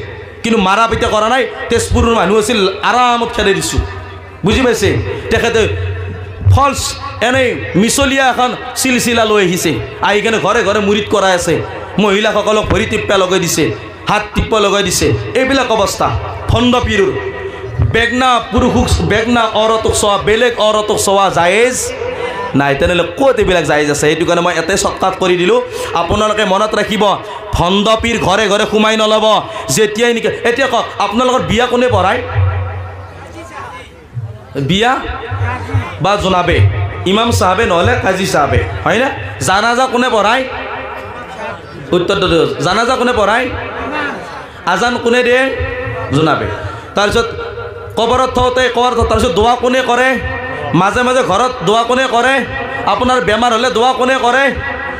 কিন্তু মাৰা পিটা কৰা নাই। তেজপুৰৰ মানুহ আছিল, আৰামত খেদি দিছোঁ, বুজি পাইছে? তেখেতে ফলছ এনেই মিছলীয়া এখন চিলচিলা লৈ আহিছে, আহি কেনে ঘৰে ঘৰে মুৰিদ কৰাই আছে, মহিলাসকলক ভৰি টিপ্পা লগাই দিছে, হাত টিপ্পা লগাই দিছে। এইবিলাক অৱস্থা ভণ্ড পীৰৰ। বেগনা পুৰুষক, বেগনা অৰতক চোৱা, বেলেগ অৰতক চোৱা জায়েজ নাই। তেনেহ'লে ক'ত এইবিলাক জায়েজ আছে? সেইটো কাৰণে মই এতে চৰ্টকাট কৰি দিলোঁ। আপোনালোকে মনত ৰাখিব, ভণ্ড পীৰ ঘৰে ঘৰে সোমাই নল'ব। যেতিয়াই নেকি, এতিয়া কওক আপোনালোকৰ বিয়া কোনে পঢ়ায়? বিয়া বা জনাবে ইমাম চাহাবে নহ'লে কাজী চাহাবে, হয়নে? জানাজা কোনে পঢ়ায়? উত্তৰটো জানাজা কোনে পঢ়ায়? আজান কোনে দিয়ে? জনাবে। তাৰপিছত কবৰত থওঁতে তাৰপিছত দোৱা কোনে কৰে? মাজে মাজে ঘৰত দোৱা কোনে কৰে? আপোনাৰ বেমাৰ হ'লে দোৱা কোনে কৰে?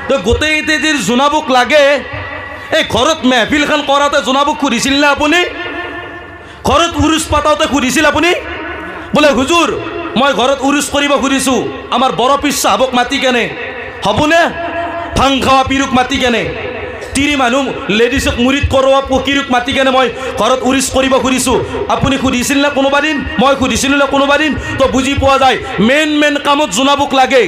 তো গোটেইকেইটা যদি জোনাবুক লাগে, এই ঘৰত মেহফিলখন কৰাওঁতে জোনাবুক সুধিছিল নে আপুনি? ঘৰত উৰুচ পাতাওঁতে সুধিছিল আপুনি? বোলে হুজুৰ মই ঘৰত উৰুচ কৰিব খুজিছোঁ, আমাৰ বৰ পীৰ চাহাবক মাতি কেনে হ'বনে? ভাং খাৱা পীৰক মাতি কেনে, তিৰি মানুহ লেডিজক মুৰিদ কৰোৱা পকীৰক মাতি কেনে মই ঘৰত উৰিচ কৰিব খুজিছোঁ, আপুনি সুধিছিল নে কোনোবা দিন? মই সুধিছিলোঁ নে কোনোবা দিন? তো বুজি পোৱা যায় মেইন কামত জোনাবুক লাগে।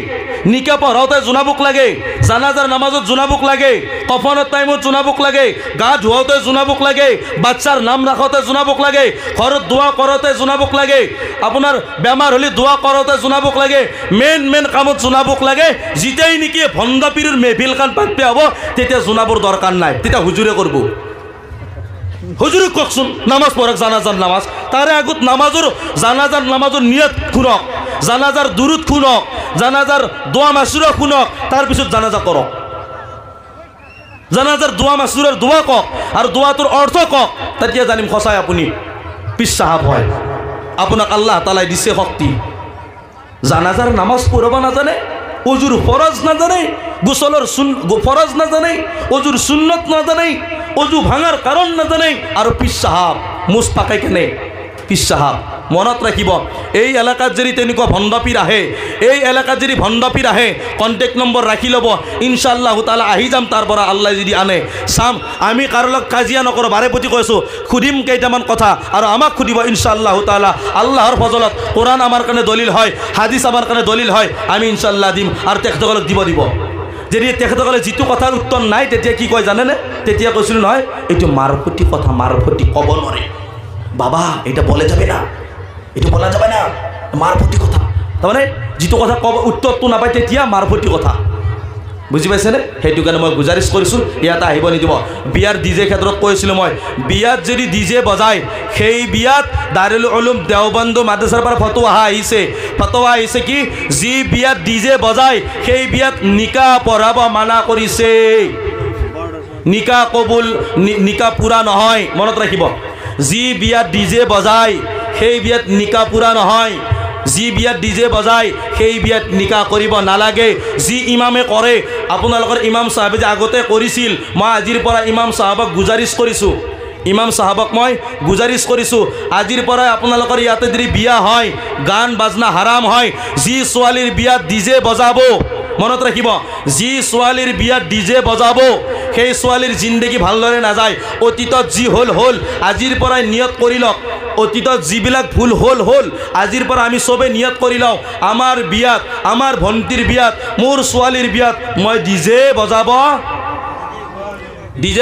নিকা পঢ়াওঁতে জোনাবুক লাগে, জানাজাৰ নামাজত জোনাবুক লাগে, কফনৰ টাইমত জোনাবুক লাগে, গা ধুৱাওঁতে জোনাবুক লাগে, বাচ্চাৰ নাম ৰাখোঁতে জোনাবুক লাগে, ঘৰত দোৱা কৰোঁতে জোনাবুক লাগে, আপোনাৰ বেমাৰ হ'লে দোৱা কৰোঁতে জোনাবুক লাগে। মেইন কামত জোনাবুক লাগে। যেতিয়াই নেকি ভণ্ড পীৰৰ মেহফিলখন পাতিব হ'ব, তেতিয়া জোনাবৰ দৰকাৰ নাই, তেতিয়া হুজুৰে কৰিব। হুজুৰে কওকচোন নামাজ পঢ়ক, জানাজাৰ নামাজ, তাৰে আগত জানাজাৰ নামাজৰ নিয়ত শুনক, জানাজাৰ দুৰুদ শুনক, জানাজাৰ দোৱা মাছুৰা শুনক, তাৰপিছত জানাজা কৰক। জানাজাৰ দোৱা মাছুৰাৰ দোৱা কওক আৰু দোৱাটোৰ অৰ্থ কওক, তেতিয়া জানিম সঁচাই আপুনি পীৰ চাহাব হয়, আপোনাক আল্লাহ তাআলাই দিছে শক্তি। জানাজাৰ নামাজ পঢ়িব নাজানে, অজুৰ ফৰজ নাজানে, গোসলৰ ফৰজ নাজানে, অজুৰ সুন্নত নাজানে, অজু ভাঙাৰ কাৰণ নাজানে, আৰু পীৰ চাহাব মুচ পাকাই কেনে পীৰ চাহাব। মনত ৰাখিব, এই এলেকাত যদি তেনেকুৱা ভণ্ড পীৰ আহে, এই এলেকাত যদি ভণ্ড পীৰ আহে, কণ্টেক্ট নম্বৰ ৰাখি ল'ব, ইনশাআল্লাহ তাআলা আহি যাম তাৰ পৰা, আল্লাহ যদি আনে চাম। আমি কাৰো লগত কাজিয়া নকৰোঁ, বাৰে প্ৰতি কৈছোঁ, সুধিম কেইটামান কথা আৰু আমাক সুধিব ইনশাআল্লাহ তাআলা। আল্লাহৰ ফজলত কোৰাণ আমাৰ কাৰণে দলিল হয়, হাদিছ আমাৰ কাৰণে দলিল হয়, আমি ইনশাআল্লাহ দিম আৰু তেখেতসকলক দিব। যদি তেখেতসকলে যিটো কথাৰ উত্তৰ নাই, তেতিয়া কি কয় জানেনে? তেতিয়া কৈছিলোঁ নহয়, এইটো মাৰফতি কথা, মাৰফতি ক'ব নোৱাৰে বাবা, এটা বলে যাবে না, এইটো বলা যাবে না, মাৰফতি কথা। তাৰমানে যিটো কথা ক'ব উত্তৰটো নাপায়, তেতিয়া মাৰফতি কথা। বুজি পাইছেনে? সেইটো কাৰণে মই গুজাৰিছ কৰিছোঁ ইয়াত আহিব নিদিব। বিয়াৰ ডিজে ক্ষেত্ৰত কৈছিলোঁ মই, বিয়াত যদি ডিজে বজায় সেই বিয়াত দাৰুল উলুম দেওবন্দ মাদ্ৰাছাৰ পৰা ফতৱা আহিছে কি যি বিয়াত ডিজে বজায় সেই বিয়াত নিকাহ পঢ়াব মানা কৰিছে। নিকাহ কবুল নিকাহ পুৰা নহয়, মনত ৰাখিব। যি বিয়াত ডিজে বজায় সেই বিয়াত নিকাহ পুৰা নহয়। যি বিয়াত ডিজে বজায় সেই বিয়াত নিকাহ কৰিব নালাগে। যি ইমামে কৰে, আপোনালোকৰ ইমাম চাহাবে যে আগতে কৰিছিল, মই আজিৰ পৰা ইমাম চাহাবক গুজাৰিছ কৰিছোঁ, ইমাম চাহাবক মই গুজাৰিছ কৰিছোঁ, আজিৰ পৰাই আপোনালোকৰ ইয়াতে যদি বিয়া হয় গান বাজনা হাৰাম হয়। যি ছোৱালীৰ বিয়াত ডিজে বজাব, মনত ৰাখিব, যি ছোৱালীৰ বিয়াত ডিজে বজাব সেই ছোৱালীৰ জিন্দগী ভালদৰে নাযায়। অতীতত যি হ'ল আজিৰ পৰাই নিয়ত কৰি লওক। অতীতত যিবিলাক ভুল হ'ল আজিৰ পৰা আমি চবে নিয়ত কৰি লওঁ, আমাৰ বিয়াত, আমাৰ ভণ্টিৰ বিয়াত, মোৰ ছোৱালীৰ বিয়াত মই ডিজে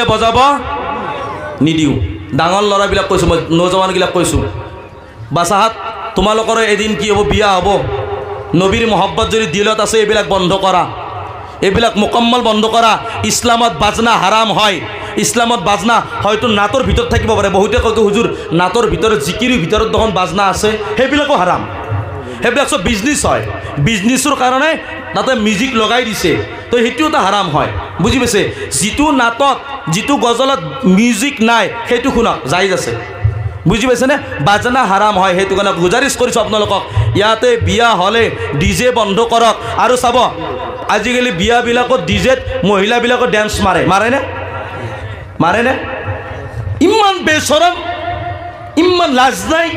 বজাব নিদিওঁ। ডাঙৰ ল'ৰাবিলাক কৈছোঁ, মই নৌজৱানবিলাক কৈছোঁ, বাচাহাত তোমালোকৰ এদিন কি হ'ব, বিয়া হ'ব। নবীৰ মহব্বত যদি দিলত আছে এইবিলাক বন্ধ কৰা, এইবিলাক মুকম্মল বন্ধ কৰা। ইছলামত বাজনা হাৰাম হয়। ইছলামত বাজনা হয়তো নাটৰ ভিতৰত থাকিব পাৰে। বহুতে কয় হুজুৰ নাটৰ ভিতৰত জিকিৰিৰ ভিতৰত দেখোন বাজনা আছে, সেইবিলাকো হাৰাম। সেইবিলাক চব বিজনেছ হয়, বিজনেছৰ কাৰণে তাতে মিউজিক লগাই দিছে, তো সেইটো এটা হাৰাম হয়। বুজি পাইছে? যিটো নাটত যিটো গজলত মিউজিক নাই সেইটো শুনক, জায়েজ আছে। বুজি পাইছেনে? বাজনা হাৰাম হয়। সেইটো কাৰণে গুজাৰিছ কৰিছোঁ আপোনালোকক, ইয়াতে বিয়া হ'লে ডিজে বন্ধ কৰক। আৰু চাব আজিকালি বিয়াবিলাকত ডিজেত মহিলাবিলাকৰ ডেন্স মাৰেনে? ইমান বেচৰম, ইমান লাজ নাই,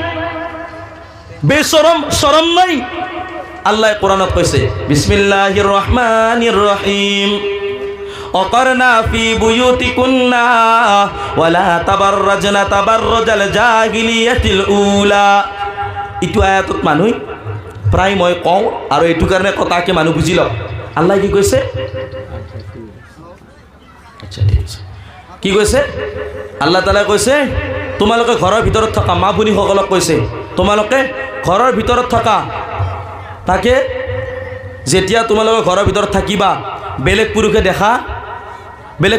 বেচৰম চৰম নাই। আল্লাহ কোরআনত কৈছে বিসমিল্লাহির রহমানির রহিম অকরনা ফি বুয়ুতিকুন্না ওয়ালা তাবাররাজনা তাবাররুজাল জাহিলিয়াতিল উলা। ইটো আয়াতত মানুহ প্ৰায় মই কওঁ আৰু এইটো কাৰণে কথাকে মানুহ বুজি লওক। আল্লাহ কি কৈছে? আচ্ছা ঠিক আছে, কি কৈছে? আল্লাহ তাআলা কৈছে তোমালোকে ঘৰৰ ভিতৰত থকা, মা ভনীসকলক কৈছে তোমালোকে ঘৰৰ ভিতৰত থকা, তাকে যেতিয়া তোমালোকে ঘৰৰ ভিতৰত থাকিবা বেলেগ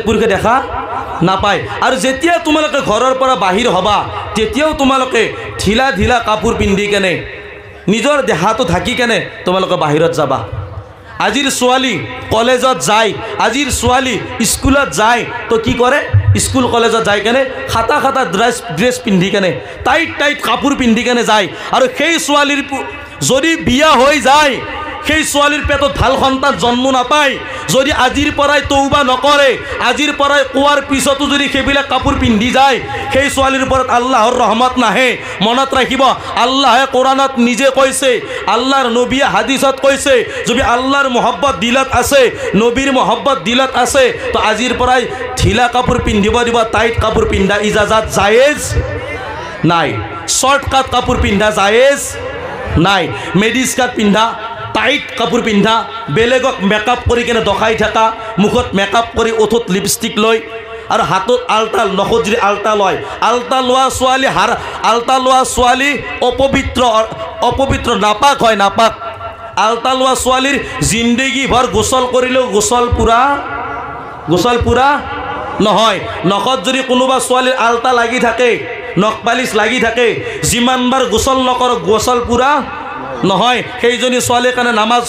পুৰুষে দেখা নাপায়। আৰু যেতিয়া তোমালোকে ঘৰৰ পৰা বাহিৰ হ'বা তেতিয়াও তোমালোকে ঢিলা কাপোৰ পিন্ধি কেনে নিজৰ দেহাটো ঢাকি কেনে তোমালোকে বাহিৰত যাবা। আজিৰ ছোৱালী কলেজত যায়, আজিৰ ছোৱালী স্কুলত যায়, তো কি কৰে? স্কুল কলেজত যাই কেনে খাটা ড্ৰেছ পিন্ধি কেনে টাইট কাপোৰ পিন্ধি কেনে যায়। আৰু সেই ছোৱালীৰ যদি বিয়া হৈ যায়, সেই ছোৱালীৰ পেটত ভাল সন্তান জন্ম নাপায়, যদি আজিৰ পৰাই তৌবা নকৰে, আজিৰ পৰাই কোৱাৰ পিছতো যদি সেইবিলাক কাপোৰ পিন্ধি যায়, সেই ছোৱালীৰ ওপৰত আল্লাহৰ ৰহমত নাহে। মনত ৰাখিব, আল্লাহে কোৰআনত নিজে কৈছে, আল্লাহৰ নবীয়ে হাদিছত কৈছে, যদি আল্লাহৰ মহব্বত দিলত আছে, নবীৰ মহব্বত দিলত আছে, তো আজিৰ পৰাই ঢিলা কাপোৰ পিন্ধিব দিব, টাইট কাপোৰ পিন্ধা ইজাজত জায়েজ নাই। শৰ্টকাট কাপোৰ পিন্ধা জায়েজ নাই। মেডিস কাট পিন্ধা, টাইট কাপোৰ পিন্ধা, বেলেগক মেকআপ কৰি কেনে দখাই থকা, মুখত মেকআপ কৰি ওঠত লিপষ্টিক লৈ আৰু হাতত আলতা, নখত যদি আলতা লয়, আলতা লোৱা ছোৱালী অপবিত্ৰ নাপাক হয়, নাপাক। আলতা লোৱা ছোৱালীৰ জিন্দগী ভৰ গোসল কৰিলেও গোসল পুৰা নহয়। নখত যদি কোনোবা ছোৱালীৰ আলতা লাগি থাকে, নখ পালিচ লাগি থাকে, যিমানবাৰ গোসল নকৰক গোসল পুৰা নহয়। সেইজনী ছোৱালীৰ কাৰণে নামাজ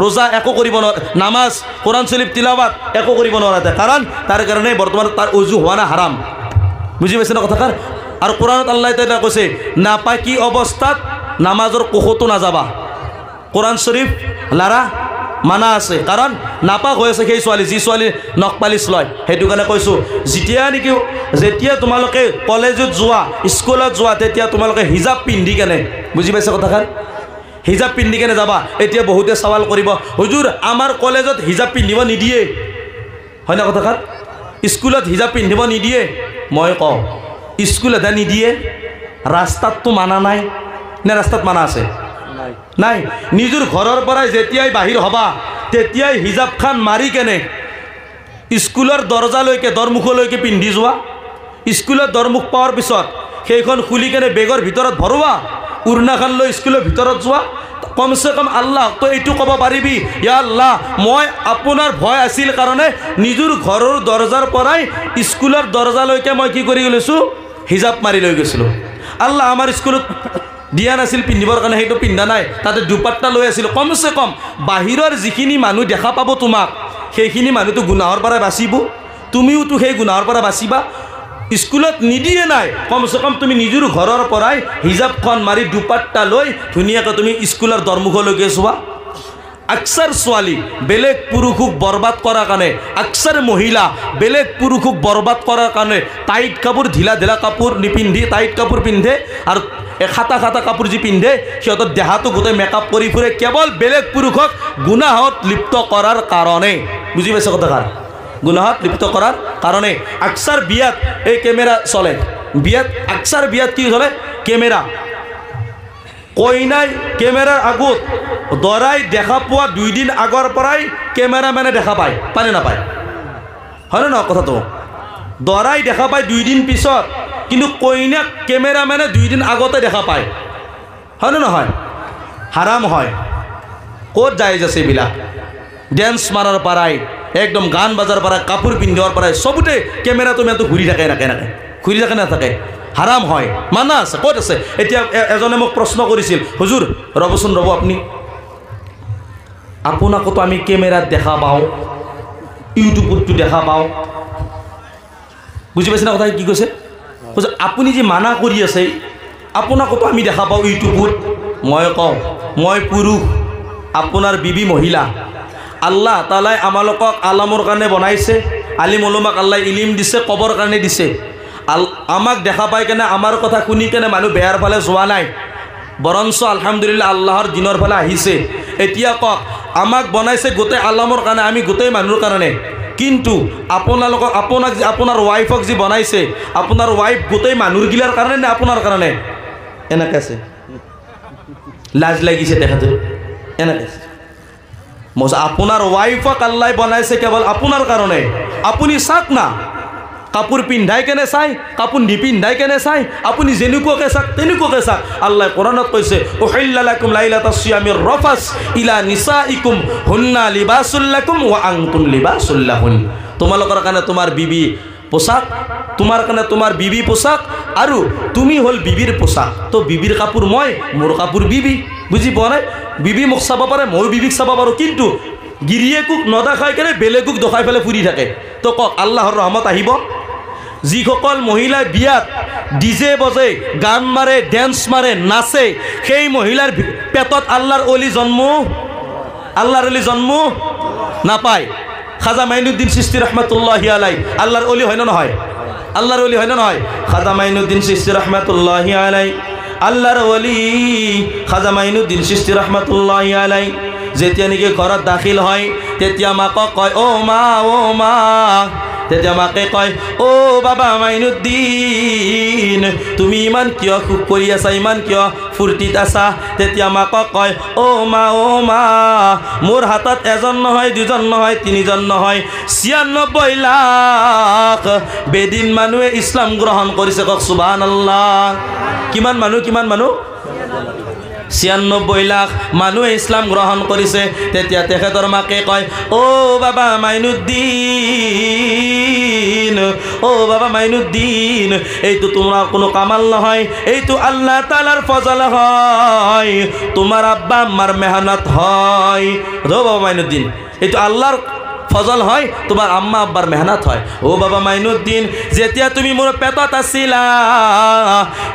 ৰোজা একো কৰিব নোৱাৰে, নামাজ কোৰআন শৰীফ তিলাওয়াত একো কৰিব নোৱাৰে, কাৰণ তাৰ কাৰণে বৰ্তমান তাৰ উজু হোৱা না হাৰাম। বুজি পাইছে না কথাষাৰ? আৰু কোৰআনত আল্লাহ তাআলা কৈছে নাপাকি অৱস্থাত নামাজৰ কোখতো নাযাবা। কোৰআন শৰীফ লাৰা মানা আছে, কাৰণ নাপাক হৈ আছে সেই ছোৱালী, যি ছোৱালীৰ নখ পালিচ লয়। সেইটো কাৰণে কৈছোঁ যেতিয়া তোমালোকে কলেজত যোৱা, স্কুলত যোৱা, তেতিয়া তোমালোকে হিজাব পিন্ধি কেনে, বুজি পাইছে কথাষাৰ? হিজাব পিন্ধি কেনে যাবা। এতিয়া বহুতে সৱাল কৰিব, হুজুৰ আমাৰ কলেজত হিজাব পিন্ধিব নিদিয়ে, হয় না কথাষাৰ? স্কুলত হিজাব পিন্ধিব নিদিয়ে। মই কওঁ স্কুলত নিদিয়ে, ৰাস্তাততো মানা নাই নে? ৰাস্তাত মানা আছে? নাই। নিজৰ ঘৰৰ পৰাই যেতিয়াই বাহিৰ হ'বা তেতিয়াই হিজাবখান মাৰি কেনে স্কুলৰ দৰজালৈকে, দৰমুখলৈকে পিন্ধি যোৱা। স্কুলত দৰমুখ পোৱাৰ পিছত সেইখন খুলি কেনে বেগৰ ভিতৰত ভৰোৱা, উৰ্ণাখান লৈ স্কুলৰ ভিতৰত যোৱা। কমসে কম আল্লাহ তো এইটো ক'ব পাৰিবি, ইয়া আল্লাহ মই আপোনাৰ ভয় আছিল কাৰণে নিজৰ ঘৰৰ দৰজাৰ পৰাই স্কুলৰ দৰজালৈকে মই কি কৰি গৈছোঁ, হিজাব মাৰি লৈ গৈছিলোঁ। আল্লাহ আমাৰ স্কুলত দিয়া নাছিল পিন্ধিবৰ কাৰণে, সেইটো পিন্ধা নাই, তাতে দুপাট্টা লৈ আছিলোঁ। কমসে কম বাহিৰৰ যিখিনি মানুহ দেখা পাব তোমাক, সেইখিনি মানুহটো গুনাহৰ পৰা বাচিব, তুমিওতো সেই গুনাহৰ পৰা বাচিবা। স্কুলত নিদিয়ে নাই, কমসে কম তুমি নিজৰ ঘৰৰ পৰাই হিজাবখন মাৰি দুপাট্টা লৈ ধুনীয়াকৈ তুমি স্কুলৰ দৰমুখলৈকে যোৱা। আকচাৰ ছোৱালী বেলেগ পুৰুষক বৰবাদ কৰাৰ কাৰণে, আকচাৰ মহিলা বেলেগ পুৰুষক বৰবাদ কৰাৰ কাৰণে টাইট কাপোৰ, ঢিলা ঢিলা কাপোৰ নিপিন্ধি টাইট কাপোৰ পিন্ধে, আৰু খাটা খাটা কাপোৰ যি পিন্ধে সিহঁতৰ দেহাটো গোটেই মেকআপ কৰি ফুৰে, কেৱল বেলেগ পুৰুষক গুনাহত লিপ্ত কৰাৰ কাৰণে। বুজি পাইছে কথাষাৰ? গুনাহত লিপ্ত কৰাৰ কাৰণে। আকচাৰ বিয়াত এই কেমেৰা চলে, বিয়াত আকচাৰ বিয়াত কি চলে? কেমেৰা। কইনাই কেমেৰাৰ আগত দৰাই দেখা পোৱা 2 দিন আগৰ পৰাই কেমেৰামেনে দেখা পায়, পানে নাপায়? হয়নে নহয় কথাটো? দৰাই দেখা পায় 2 দিন পিছত, কিন্তু কইনাক কেমেৰামেনে 2 দিন আগতে দেখা পায়, হয়নে নহয়? হাৰাম হয়। ক'ত জায়েজ আছে এইবিলাক? ডেন্স মাৰাৰ পৰাই, একদম গান বাজাৰ পৰাই, কাপোৰ পিন্ধাৰ পৰাই চবতে কেমেৰা তুমিতো ঘূৰি থাকে, ঘূৰি থাকে নাথাকে, হাৰাম হয়, মানা আছে। ক'ত আছে? এতিয়া এজনে মোক প্ৰশ্ন কৰিছিল, হুজুৰ ৰ'বচোন ৰ'ব, আপুনি আপোনাকতো আমি কেমেৰাত দেখা পাওঁ, ইউটিউবতো দেখা পাওঁ, বুজি পাইছে না কথা কি কৈছে? আপুনি যে মানা কৰি আছে, আপোনাকতো আমি দেখা পাওঁ ইউটিউবত। মই কওঁ মই পুৰুষ, আপোনাৰ বিবি মহিলা। আল্লাহ তালাই আমালোকক আলামৰ কাৰণে বনাইছে, আলিম উলমাক আল্লাহ ইলিম দিছে, ক'বৰ কাৰণে দিছে। আমাক দেখা পাই কেনে, আমাৰ কথা শুনি কেনে মানুহ বেয়াৰ ফালে যোৱা নাই, বৰঞ্চ আলহামদুলিল্লাহ আল্লাহৰ দিনৰ ফালে আহিছে। এতিয়া কওক, আমাক বনাইছে গোটেই আলামৰ কাৰণে, আমি গোটেই মানুহৰ কাৰণে, কিন্তু আপোনাক যে আপোনাৰ ৱাইফক যি বনাইছে, আপোনাৰ ৱাইফ গোটেই মানুহগিলাৰ কাৰণে নে আপোনাৰ কাৰণে? এনেকৈ আছে, লাজ লাগিছে দেখাটো, এনেকৈ আছে। আপোনাৰ ৱাইফক আল্লাহ বনাইছে কেৱল আপোনাৰ কাৰণে। আপুনি চাওক না, কাপোৰ পিন্ধাই কেনে চাই, কাপোৰ নিপিন্ধাই কেনে চাই, আপুনি যেনেকুৱাকৈ চাওক তেনেকুৱাকৈ চাওক। আল্লাহ কোৰাণত কৈছে, উহিল্লা লাকুম লাইলাতাছ সিয়ামিৰ ৰফাছ ইলা নিসাইকুম হুন্না লিবাসুল লাকুম ওয়া আনতুম লিবাসুল লাহুন। তোমালোকৰ কাৰণে তোমাৰ বিবি পোশাক, তোমাৰ কাৰণে তোমাৰ বিবি পোশাক, আৰু তুমি হ'ল বিবিৰ পোশাক। তো বিবিৰ কাপোৰ মই, মোৰ কাপোৰ বিবি। বুজি পোৱা নাই? বিবি মোক চাব পাৰে, ময়ো বিবিক চাব পাৰোঁ, কিন্তু গিৰিয়েকক নদেখাই কেনে বেলেগক দেখাই পেলাই ফুৰি থাকে। তো কওক আল্লাহৰ ৰহমত আহিব? যিসকল মহিলাই বিয়াত ডিজে বজে, গান মাৰে, ডেন্স মাৰে, নাচে, সেই মহিলাৰ পেটত আল্লাহৰ অলি জন্ম, আল্লাহৰ অলি জন্ম নাপায়। খাজা মাইনুদ্দিন চিস্তি ৰহমাতুল্লাহি আলাই আল্লাহৰ অলি হয় না নহয়? আল্লাহৰ অলি হয় না নহয়? খাজা মাইনুদ্দিন চিস্তি ৰহমাতুল্লাহি আলাই আল্লাহৰ ওলি খাজা মাইনুদ্দিন চিস্তি ৰহমাতুল্লাহি আলাই যেতিয়া নেকি ঘৰত দাখিল হয় তেতিয়া মাকক কয় ও মা তেতিয়া মাকে কয় ও বাবা মাইনুদ্দিন তুমি ইমান কিয় খুব কৰি আছা ইমান কিয় ফুৰ্তিত আছা তেতিয়া মাকক কয় ও মা মোৰ হাতত এজন নহয় দুজন নহয় তিনিজন নহয় ৯৬ লাখ বেদিন মানুহে ইছলাম গ্ৰহণ কৰিছে কক সুবহানাল্লাহ কিমান মানুহ ৯৬ লাখ মানুহে ইছলাম গ্ৰহণ কৰিছে তেতিয়া তেখেতৰ মাকে কয় ও বাবা মাইনুদ্দিন এইটো তোমাৰ কোনো কামাল নহয় এইটো আল্লাহ তাআলাৰ ফজল হয় তোমাৰ আব্বা আম্মাৰ মেহনত হয় ও বাবা মাইনুদ্দিন এইটো আল্লাহৰ ফজল হয় তোমাৰ আম্মা আব্বাৰ মেহনত হয় ও বাবা মাইনুদ্দিন যেতিয়া তুমি মোৰ পেটত আছিলা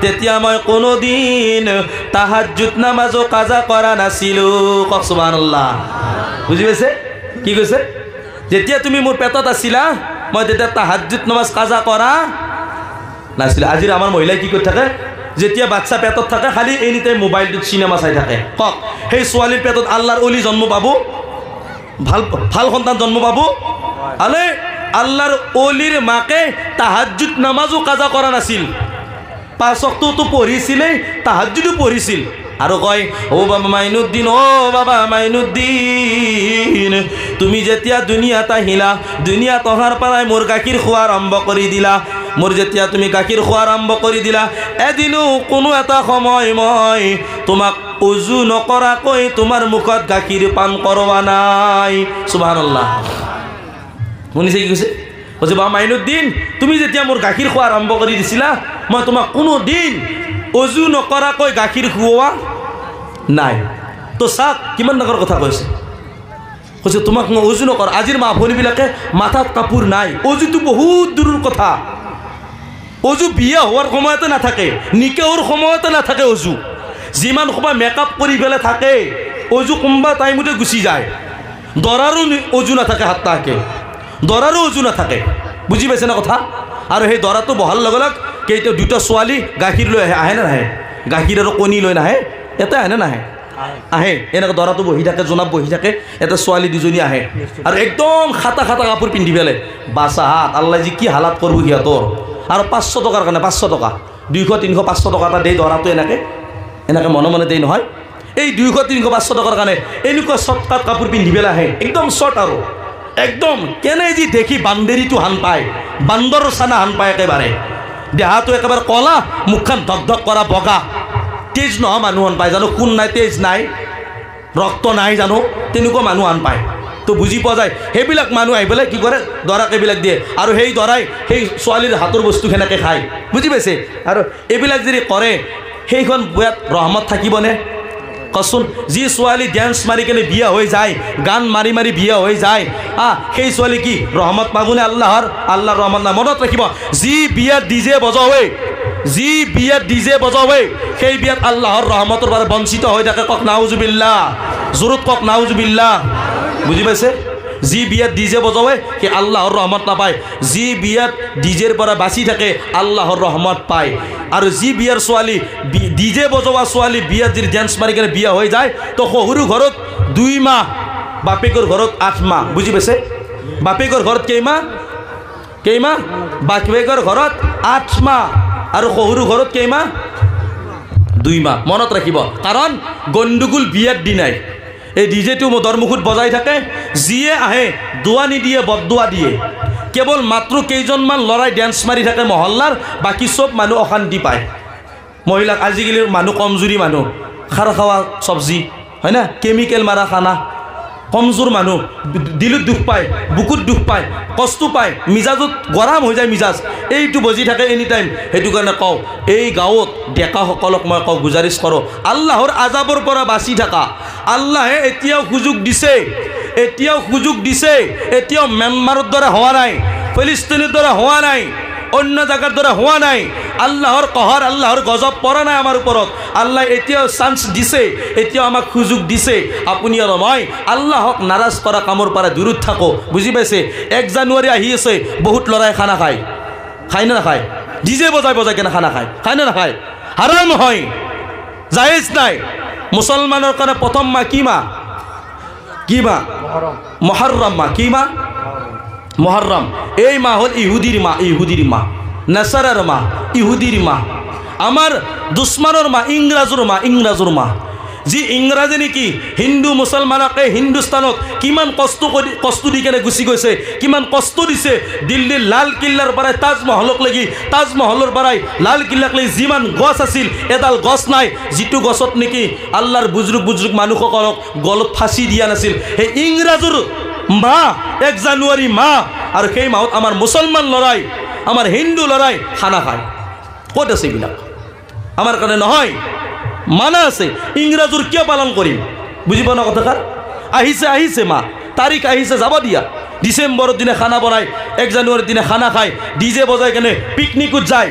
তেতিয়া মই কোনোদিন তাহাজ্জুদ নামাজও কাজা কৰা নাছিলো কক সুবহানাল্লাহ বুজি পাইছে কি কৈছে যেতিয়া তুমি মোৰ পেটত আছিলা মই তেতিয়া তাহাজ্জুদ নামাজ কাজা কৰা নাছিলো আজি আমাৰ মহিলাই কি কৰি থাকে যেতিয়া বাচ্চা পেটত থাকে খালি এনি টাইম মোবাইলটোত সিনেমা চাই থাকে কক সেই ছোৱালীৰ পেটত আল্লাহৰ ওলি জন্ম পাব ভাল সন্তান জন্ম পাব আলে আল্লাহর ওলির মাকে তাহাজ্জুদ নামাজও কাজা করা নাছিল ৫ ওয়াক্ত পড়িছিলে তাহাজ্জুদও পড়িছিল আৰু কয় ও বাবা মাইনুদ্দিন তুমি যেতিয়া দুনিয়াত আহিলা দুনিয়াত অহাৰ পৰাই মোৰ গাখীৰ খোৱা আৰম্ভ কৰি দিলা মোৰ যেতিয়া তুমি গাখীৰ খোৱা আৰম্ভ কৰি দিলা এদিনো কোনো এটা সময় মই তোমাক উজু নকৰাকৈ তোমাৰ মুখত গাখীৰ পান কৰোৱা নাই। সুবহানাল্লাহ। শুনিছে কি কৈছে? কৈছে বা মাইনুদ্দিন, তুমি যেতিয়া মোৰ গাখীৰ খোৱা আৰম্ভ কৰি দিছিলা, মই তোমাক কোনো দিন উজু নকৰাকৈ গাখীৰ খুওৱা নাই। তো চাওক কিমান ডাঙৰ কথা কৈছে। কৈছে তোমাক মই উজু নকৰ। আজিৰ মা ভনীবিলাকে মাথাত কাপোৰ নাই, অজুটো বহুত দূৰৰ কথা। অজু বিয়া হোৱাৰ সময়তে নাথাকে, নিকাহৰ সময়তে নাথাকে অজু। যিমান সময় মেকআপ কৰি পেলাই থাকে, অজু কোনোবা টাইমতে গুচি যায়। দৰাৰো অজু নাথাকে, হাত্তাকে দৰাৰো অজু নাথাকে। বুজি পাইছে না কথা? আৰু সেই দৰাটো বহাৰ লগে লগে কেইটা দুটা ছোৱালী গাখীৰ লৈ আহে নে নাহে? গাখীৰ আৰু কণী লৈ নাহে? এটা আহে নে নাহে? আহে। এনেকৈ দৰাটো বহি থাকে, জোনাব বহি থাকে, এটা ছোৱালী দুজনী আহে আৰু একদম খাটা খাটা কাপোৰ পিন্ধি পেলাই বাছা হাত আল্লাহ যি কি হালাত কৰিব সিহঁতৰ। আৰু 500 টকাৰ কাৰণে 500 টকা, 200 300 500 টকা এটা দেই দৰাটো এনেকৈ এনেকৈ মনে মনে দেই নহয়। এই 200 300 500 টকাৰ কাৰণে এনেকুৱা চৰ্টকাট কাপোৰ পিন্ধি পেলাই আহে, একদম চৰ্ট আৰু একদম কেনে যি দেখি বান্দেৰীটো হান পায়, বান্দৰৰ চানা হান পায় একেবাৰে। দেহাটো একেবাৰে কলা, মুখখন ধক ধক কৰা বগা, তেজ নোহোৱা মানুহ হান পায়। জানো কোন নাই, তেজ নাই, ৰক্ত নাই জানো, তেনেকুৱা মানুহ হান পায়। তো বুজি পোৱা যায় সেইবিলাক মানুহ আহি পেলাই কি কৰে, দৰাক এইবিলাক দিয়ে আৰু সেই দৰাই সেই ছোৱালীৰ হাতৰ বস্তু সেনেকৈ খায়। বুজি পাইছে? আৰু এইবিলাক যদি কৰে সেইখন বিয়াত ৰহমত থাকিবনে কচোন? যি ছোৱালী ডেন্স মাৰি কেনে বিয়া হৈ যায়, গান মাৰি মাৰি বিয়া হৈ যায়, সেই ছোৱালী কি ৰহমত পাবনে আল্লাহৰ? আল্লাহৰ ৰহমত নাই। মনত ৰাখিব, যি বিয়াত ডিজে বজাৱে, যি বিয়াত ডিজে বজাৱে, সেই বিয়াত আল্লাহৰ ৰহমতৰ পৰা বঞ্চিত হৈ থাকে। কক নাউজুবিল্লাহ, জোৰত কক নাউজুবিল্লাহ। বুজি পাইছে? যি বিয়াত ডিজে বজাৱে সেই আল্লাহৰ ৰহমত নাপায়। যি বিয়াত ডিজেৰ পৰা বাচি থাকে আল্লাহৰ ৰহমত পায়। আৰু যি বিয়াৰ ছোৱালী ডিজে বজোৱা ছোৱালী বিয়াত যদি ডেন্স মাৰি কেনে বিয়া হৈ যায়, তো শহুৰ ঘৰত 2 মাহ, বাপেকৰ ঘৰত 8 মাহ। বুজি পাইছে? বাপেকৰ ঘৰত কেইমাহ? বাপেকৰ ঘৰত 8 মাহ আৰু শহুৰ ঘৰত কেইমাহ? 2 মাহ। মনত ৰাখিব, কাৰণ গণ্ডগোল বিয়াত দিনাই এই ডিজেটো মদৰ মুখত বজাই থাকে। যিয়ে আহে দোৱা নিদিয়ে, বদদোৱা দিয়ে। কেৱল মাত্ৰ কেইজনমান ল'ৰাই ডেন্স মাৰি থাকে মহল্লাৰ, বাকী চব মানুহ অশান্তি পায়। মহিলাক আজিকালিৰ মানুহ কমজুৰি মানুহ, খাৰ খাৱা চব্জি হয় না, কেমিকেল মাৰা খানা, কমজোৰ মানুহ, দিলত দুখ পায়, বুকুত দুখ পায়, কষ্ট পায়, মিজাজত গৰম হৈ যায় মিজাজ, এইটো বজি থাকে এনি টাইম। সেইটো কাৰণে কওঁ, এই গাঁৱত ডেকাসকলক মই কওঁ, গুজাৰিছ কৰোঁ, আল্লাহৰ আজাবৰ পৰা বাচি থাকা। আল্লাহে এতিয়াও সুযোগ দিছে, এতিয়াও ম্যানমাৰৰ দৰে হোৱা নাই, ফিলিস্তিনৰ দৰে হোৱা নাই, অন্য জায়গাৰ দৰে হোৱা নাই। আল্লাহৰ কহৰ, আল্লাহৰ গজব পৰা নাই আমাৰ ওপৰত। আল্লাহ এতিয়াও চান্স দিছে, এতিয়াও আমাক সুযোগ দিছে। আপুনি আৰু মই আল্লাহক নাৰাজ কৰা কামৰ পৰা দূৰত থাকোঁ। বুজি পাইছে? 1 জানুৱাৰী আহি আছে, বহুত ল'ৰাই খানা খায় নে নাখায়? ডিজে বজাই বজাই কেনে খানা খায় নে নাখায়? হাৰাম হয়, জায়েজ নাই। মুছলমানৰ কাৰণে প্ৰথম মাহ কি মাহ? মহৰম মাহ। কি মাহ? মহৰম। এই মাহ হ'ল ইহুদিৰ মাহ, নাছাৰাৰ মাহ, ইহুদিৰ মাহ, আমাৰ দুশ্মনৰ মাহ, ইংৰাজৰ মাহ। যি ইংৰাজে নেকি হিন্দু মুছলমানকে হিন্দুস্তানত কিমান কষ্ট দি কেনে গুচি গৈছে, কিমান কষ্ট দিছে। দিল্লীৰ লাল কিল্লাৰ পৰাই তাজমহলক লাগি, তাজমহলৰ পৰাই লাল কিল্লাক লাগি যিমান গছ আছিল, এডাল গছ নাই যিটো গছত নেকি আল্লাহৰ বুজৰুক মানুহসকলক গলত ফাঁচি দিয়া নাছিল। সেই ইংৰাজৰ মাহ 1 জানুৱাৰী মাহ, আৰু সেই মাহত আমাৰ মুছলমান ল'ৰাই, আমাৰ হিন্দু ল'ৰাই খানা খায়। ক'ত আছে এইবিলাক? আমাৰ কাৰণে নহয়, মানা আছে। ইংৰাজৰ কিয় পালন কৰিম? বুজি পোৱা না কথাষাৰ? আহিছে মাহ, তাৰিখ আহিছে, যাব দিয়া। ডিচেম্বৰৰ দিনা খানা বনাই, 1 জানুৱাৰীৰ দিনা খানা খায়, ডিজে বজাই কেনে পিকনিকত যায়।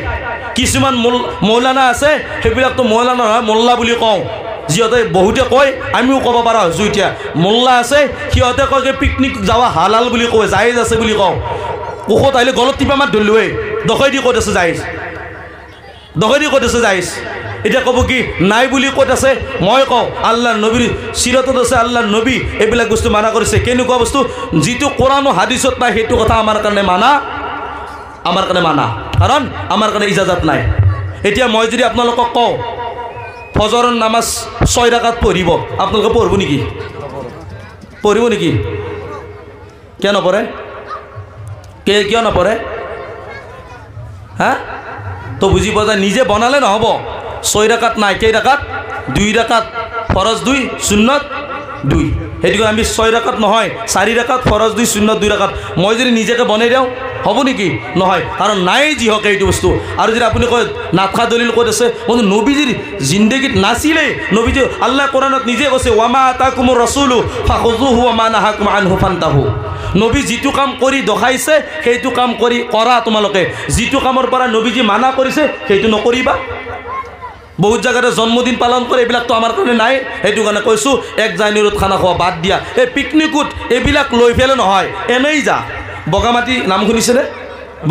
কিছুমান মৌলানা আছে, সেইবিলাকতো মৌলানা নহয়, মোল্লা বুলি কওঁ। যিহঁতে বহুতে কয়, আমিও ক'ব পৰা হৈছোঁ এতিয়া, মোল্লা আছে, সিহঁতে কয় যে পিকনিক যাৱা হালাল বুলি কয়, জায়েজ আছে বুলি কওঁ। কোষত আহিলে গলত টিপা মাত ধৰিলোৱে, দখৈ দি ক'ত আছে জায়েজ? এতিয়া ক'ব কি নাই বুলি ক'ত আছে? মই কওঁ আল্লাহ নবীৰ চিৰতত আছে, আল্লাহ নবী এইবিলাক বস্তু মানা কৰিছে। কেনেকুৱা বস্তু? যিটো কোৰাণ হাদিছত নাই, সেইটো কথা আমাৰ কাৰণে মানা, কাৰণ আমাৰ কাৰণে ইজাজত নাই। এতিয়া মই যদি আপোনালোকক কওঁ ফজৰৰ নামাজ 6 ৰাকাত পঢ়িব, আপোনালোকে পঢ়িব নেকি? কিয় নপঢ়ে? কিয় নপঢ়ে? তো বুজি পোৱা যায়, নিজে বনালে নহ'ব। 6 ৰাকাত নাই, কেই ৰাকাত? 2 ৰাকাত ফৰজ 2 সুন্নত 2 সেইটো আমি 6 ৰাকাত নহয় 4 ৰাকাত ফৰজ 2 সুন্নত 2 ৰাকাত মই যদি নিজেকে বনাই দিওঁ হ'ব নেকি নহয় কাৰণ নাই যি হওক এইটো বস্তু আৰু যদি আপুনি কয় নাথা দলিল ক'ত আছে বন্ধু নবীজিৰ জিন্দগীত নাছিলে নবীজি আল্লাহ কোৰাণত নিজে কৈছে ওয়ামা আতাকুমুৰ ৰাসূলু ফাখুযুহু ওয়ামা নাহাকুম আনহু ফান্তাহু নবী যিটো কাম কৰি দেখাইছে সেইটো কাম কৰি কৰা তোমালোকে যিটো কামৰ পৰা নবীজি মানা কৰিছে সেইটো নকৰিবা বহুত জায়গাতে জন্মদিন পালন কৰে এইবিলাকতো আমাৰ কাৰণে নাই সেইটো কাৰণে কৈছোঁ 1 জানুৱাৰীত খানা খোৱা বাদ দিয়া এই পিকনিকত এইবিলাক লৈ ফেলে নহয় এনেই যা বগামাটি নাম শুনিছেনে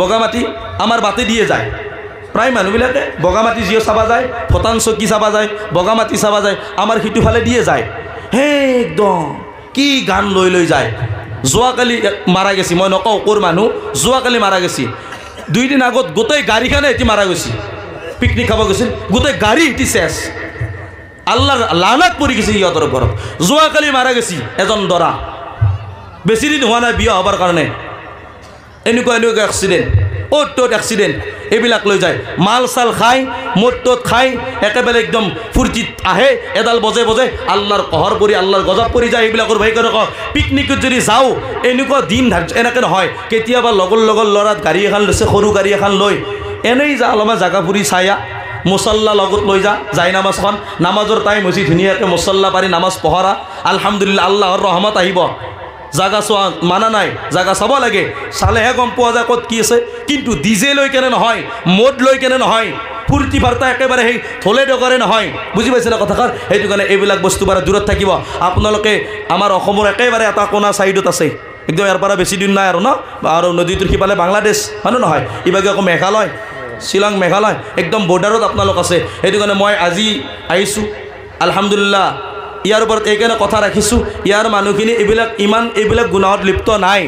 বগামাটি আমাৰ বাটে দিয়ে যায় প্ৰায় মানুহবিলাকে বগামাটি জিঅ' চাবা যায় ভটান চকী চাবা যায় বগামাটি চাবা যায় আমাৰ সিটো ফালে দিয়ে যায় হে একদম কি গান লৈ লৈ যায় যোৱাকালি মাৰা গেছি মই নকওঁ ক'ৰ মানুহ যোৱাকালি মাৰা গেছি 2 দিন আগত গোটেই গাড়ীখানে এটি মাৰা গৈছে পিকনিক খাব গৈছিল গোটেই গাড়ী এটি শেষ আল্লাহৰ লানাত পৰি গৈছে ইহঁতৰ ওপৰত যোৱাকালি মাৰা গেছি এজন দৰা বেছি দিন হোৱা নাই বিয়া হ'বৰ কাৰণে এনেকুৱা এক্সিডেণ্ট অ'ত ত'ত এক্সিডেণ্ট এইবিলাক লৈ যায় মাল চাল খাই মদ ত'ত খাই একেবাৰে একদম ফূৰ্তিত আহে এডাল বজে বজে আল্লাহৰ কহৰ পৰি আল্লাহৰ গজব পৰি যায় এইবিলাকৰ ভাই কৰে কওঁ পিকনিকত যদি যাওঁ এনেকুৱা দিন এনেকৈ নহয় কেতিয়াবা লগৰ ল'ৰাত গাড়ী এখন লৈছে সৰু গাড়ী এখন লৈ এনেই যা অলপমান জাগা ফুৰি চায়া মুছল্লা লগত লৈ যাই নামাজখন নামাজৰ টাইম হৈছে ধুনীয়াকৈ মুছল্লা পাৰি নামাজ পঢ়া আলহামদুলিল্লাহ আল্লাহৰ ৰহমত আহিব জাগা চোৱা মানা নাই জাগা চাব লাগে চালেহে গম পোৱা যায় ক'ত কি আছে কিন্তু ডিজে লৈ কেনে নহয় মদ লৈ কেনে নহয় ফূৰ্তি বাৰ্তা একেবাৰে সেই থলে ডগৰে নহয় বুজি পাইছে না কথাষাৰ সেইটো কাৰণে এইবিলাক বস্তু বাৰু দূৰত থাকিব আপোনালোকে আমাৰ অসমৰ একেবাৰে এটা কোণা ছাইডত আছে একদম ইয়াৰ পৰা বেছি দিন নাই আৰু ন আৰু নদীটোৰ সিফালে বাংলাদেশ হয় নহয় ইভাগে আকৌ মেঘালয় শ্বিলং মেঘালয় একদম বৰ্ডাৰত আপোনালোক আছে সেইটো কাৰণে মই আজি আহিছোঁ আলহামদুলিল্লাহ ইয়াৰ ওপৰত এইকাৰণে কথা ৰাখিছোঁ ইয়াৰ মানুহখিনি এইবিলাক গুনাহত লিপ্ত নাই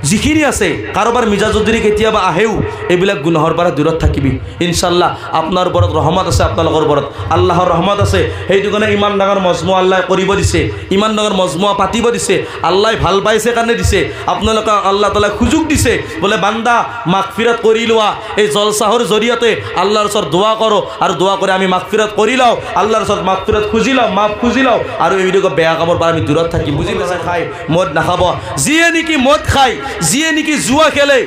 যিখিনি আছে কাৰোবাৰ মিজাজত যদি কেতিয়াবা আহেও এইবিলাক গুনাহৰ পৰা দূৰত থাকিবি ইনশাআল্লাহ আপোনাৰ ওপৰত ৰহমত আছে আপোনালোকৰ ওপৰত আল্লাহৰ ৰহমত আছে সেইটো কাৰণে ইমান ডাঙৰ মজমুৱা আল্লাহ কৰিব দিছে ইমান ডাঙৰ মজমুৱা পাতিব দিছে আল্লাহ ভাল পাইছে কাৰণে দিছে আপোনালোকক আল্লাহ তাআলা সুযোগ দিছে বোলে বান্দা মাগফিৰাত কৰি লোৱা এই জলসাহৰ জৰিয়তে আল্লাহৰ ওচৰত দোৱা কৰোঁ আৰু দোৱা কৰি আমি মাগফিৰাত কৰি লওঁ আল্লাহৰ ওচৰত মাগফিৰাত খুজি লওঁ মাফ খুজি লওঁ আৰু এইবিলাক বেয়া কামৰ পৰা আমি দূৰত থাকিম বুজি পাইছে খাই মদ নাখাব যিয়ে নেকি মদ খায় যিয়ে নেকি জুয়া খেলে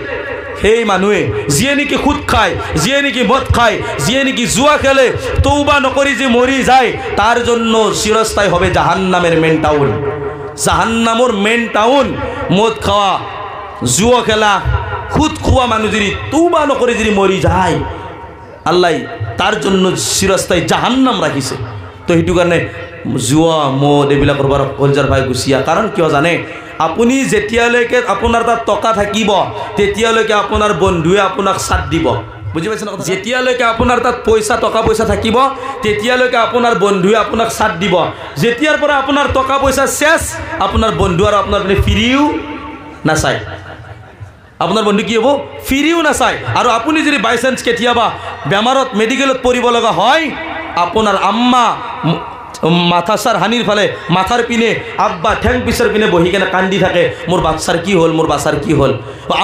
সেই মানুহে যিয়ে নেকি সুদ খায় যিয়ে নেকি মদ খায় যিয়ে নেকি জুয়া খেলে তৌবা নকৰি যে মৰি যায় তাৰ জন্য চিৰস্থায়ী হবে জাহান্নামেৰ মেন টাউন জাহান্নামৰ মেন টাউন মদ খাওয়া জুয়া খেলা সুদ খোৱা মানুহ যদি তৌবা নকৰি যদি মৰি যায় আল্লাহ তাৰ জন্য চিৰস্থায়ী জাহান্নাম ৰাখিছে তো সেইটো কাৰণে জুয়া মদ এইবিলাকৰ পৰা কলজাৰ ভাই গুচিয়া কাৰণ কিয় জানে আপুনি যেতিয়ালৈকে আপোনাৰ তাত টকা থাকিব তেতিয়ালৈকে আপোনাৰ বন্ধুৱে আপোনাক সাথ দিব বুজি পাইছেনে কথা যেতিয়ালৈকে আপোনাৰ তাত টকা পইচা থাকিব তেতিয়ালৈকে আপোনাৰ বন্ধুৱে আপোনাক সাথ দিব যেতিয়াৰ পৰা আপোনাৰ টকা পইচা শেষ আপোনাৰ বন্ধু আৰু আপোনাৰ মানে ফিৰিও নাচায় আপোনাৰ বন্ধু কি হ'ব ফিৰিও নাচায় আৰু আপুনি যদি বাই চান্স কেতিয়াবা বেমাৰত মেডিকেলত পৰিব লগা হয় আপোনাৰ আম্মা মাথা সার হানির ফলে মাথার পিনে আব্বা ঠ্যাং পিছার পিনে বহি কেনে কান্দি থাকে মোর বাচ্চার কি হল মোর বাচ্চার কি হল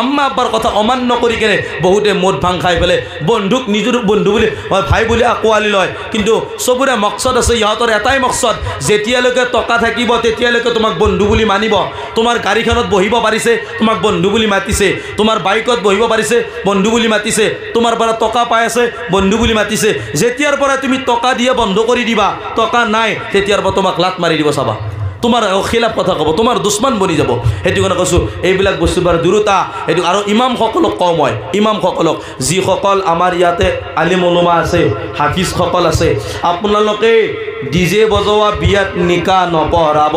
আম্মা আব্বার কথা অমান্য করি কেনে বহুতে মদ ভাং খাই ফেলে বন্ধুক নিজের বন্ধু বলে ভাই বলে আকোৱালি লয় কিন্তু সবুৰে মকসদ আছে ইহঁতৰ এটাই মকসদ যেতিয়ালৈকে টকা থাকিব তেতিয়ালৈকে তোমাক বন্ধু বুলি মানিব তোমাৰ গাড়ীখনত বহিব পাৰিছে তোমাক বন্ধু বুলি মাতিছে তোমাৰ বাইকত বহিব পাৰিছে বন্ধু বুলি মাতিছে তোমাৰ পৰা টকা পাই আছে বন্ধু বুলি মাতিছে যেতিয়াৰ পৰা তুমি টকা দিয়ে বন্ধ কৰি দিবা টকা নাই তেতিয়াৰ পৰা তোমাক লাত মাৰি দিব চাবা তোমাৰ খিলাফ কথা ক'ব তোমাৰ দুশ্মন বনি যাব সেইটো কাৰণে কৈছোঁ এইবিলাক বস্তুৰ পৰা দূৰতা এইটো আৰু ইমামসকলক কওঁ মই ইমামসকলক যিসকল আমাৰ ইয়াতে আলিম উলমা আছে হাফিজসকল আছে আপোনালোকে ডিজে বজোৱা বিয়াত নিকা নপঢ়াব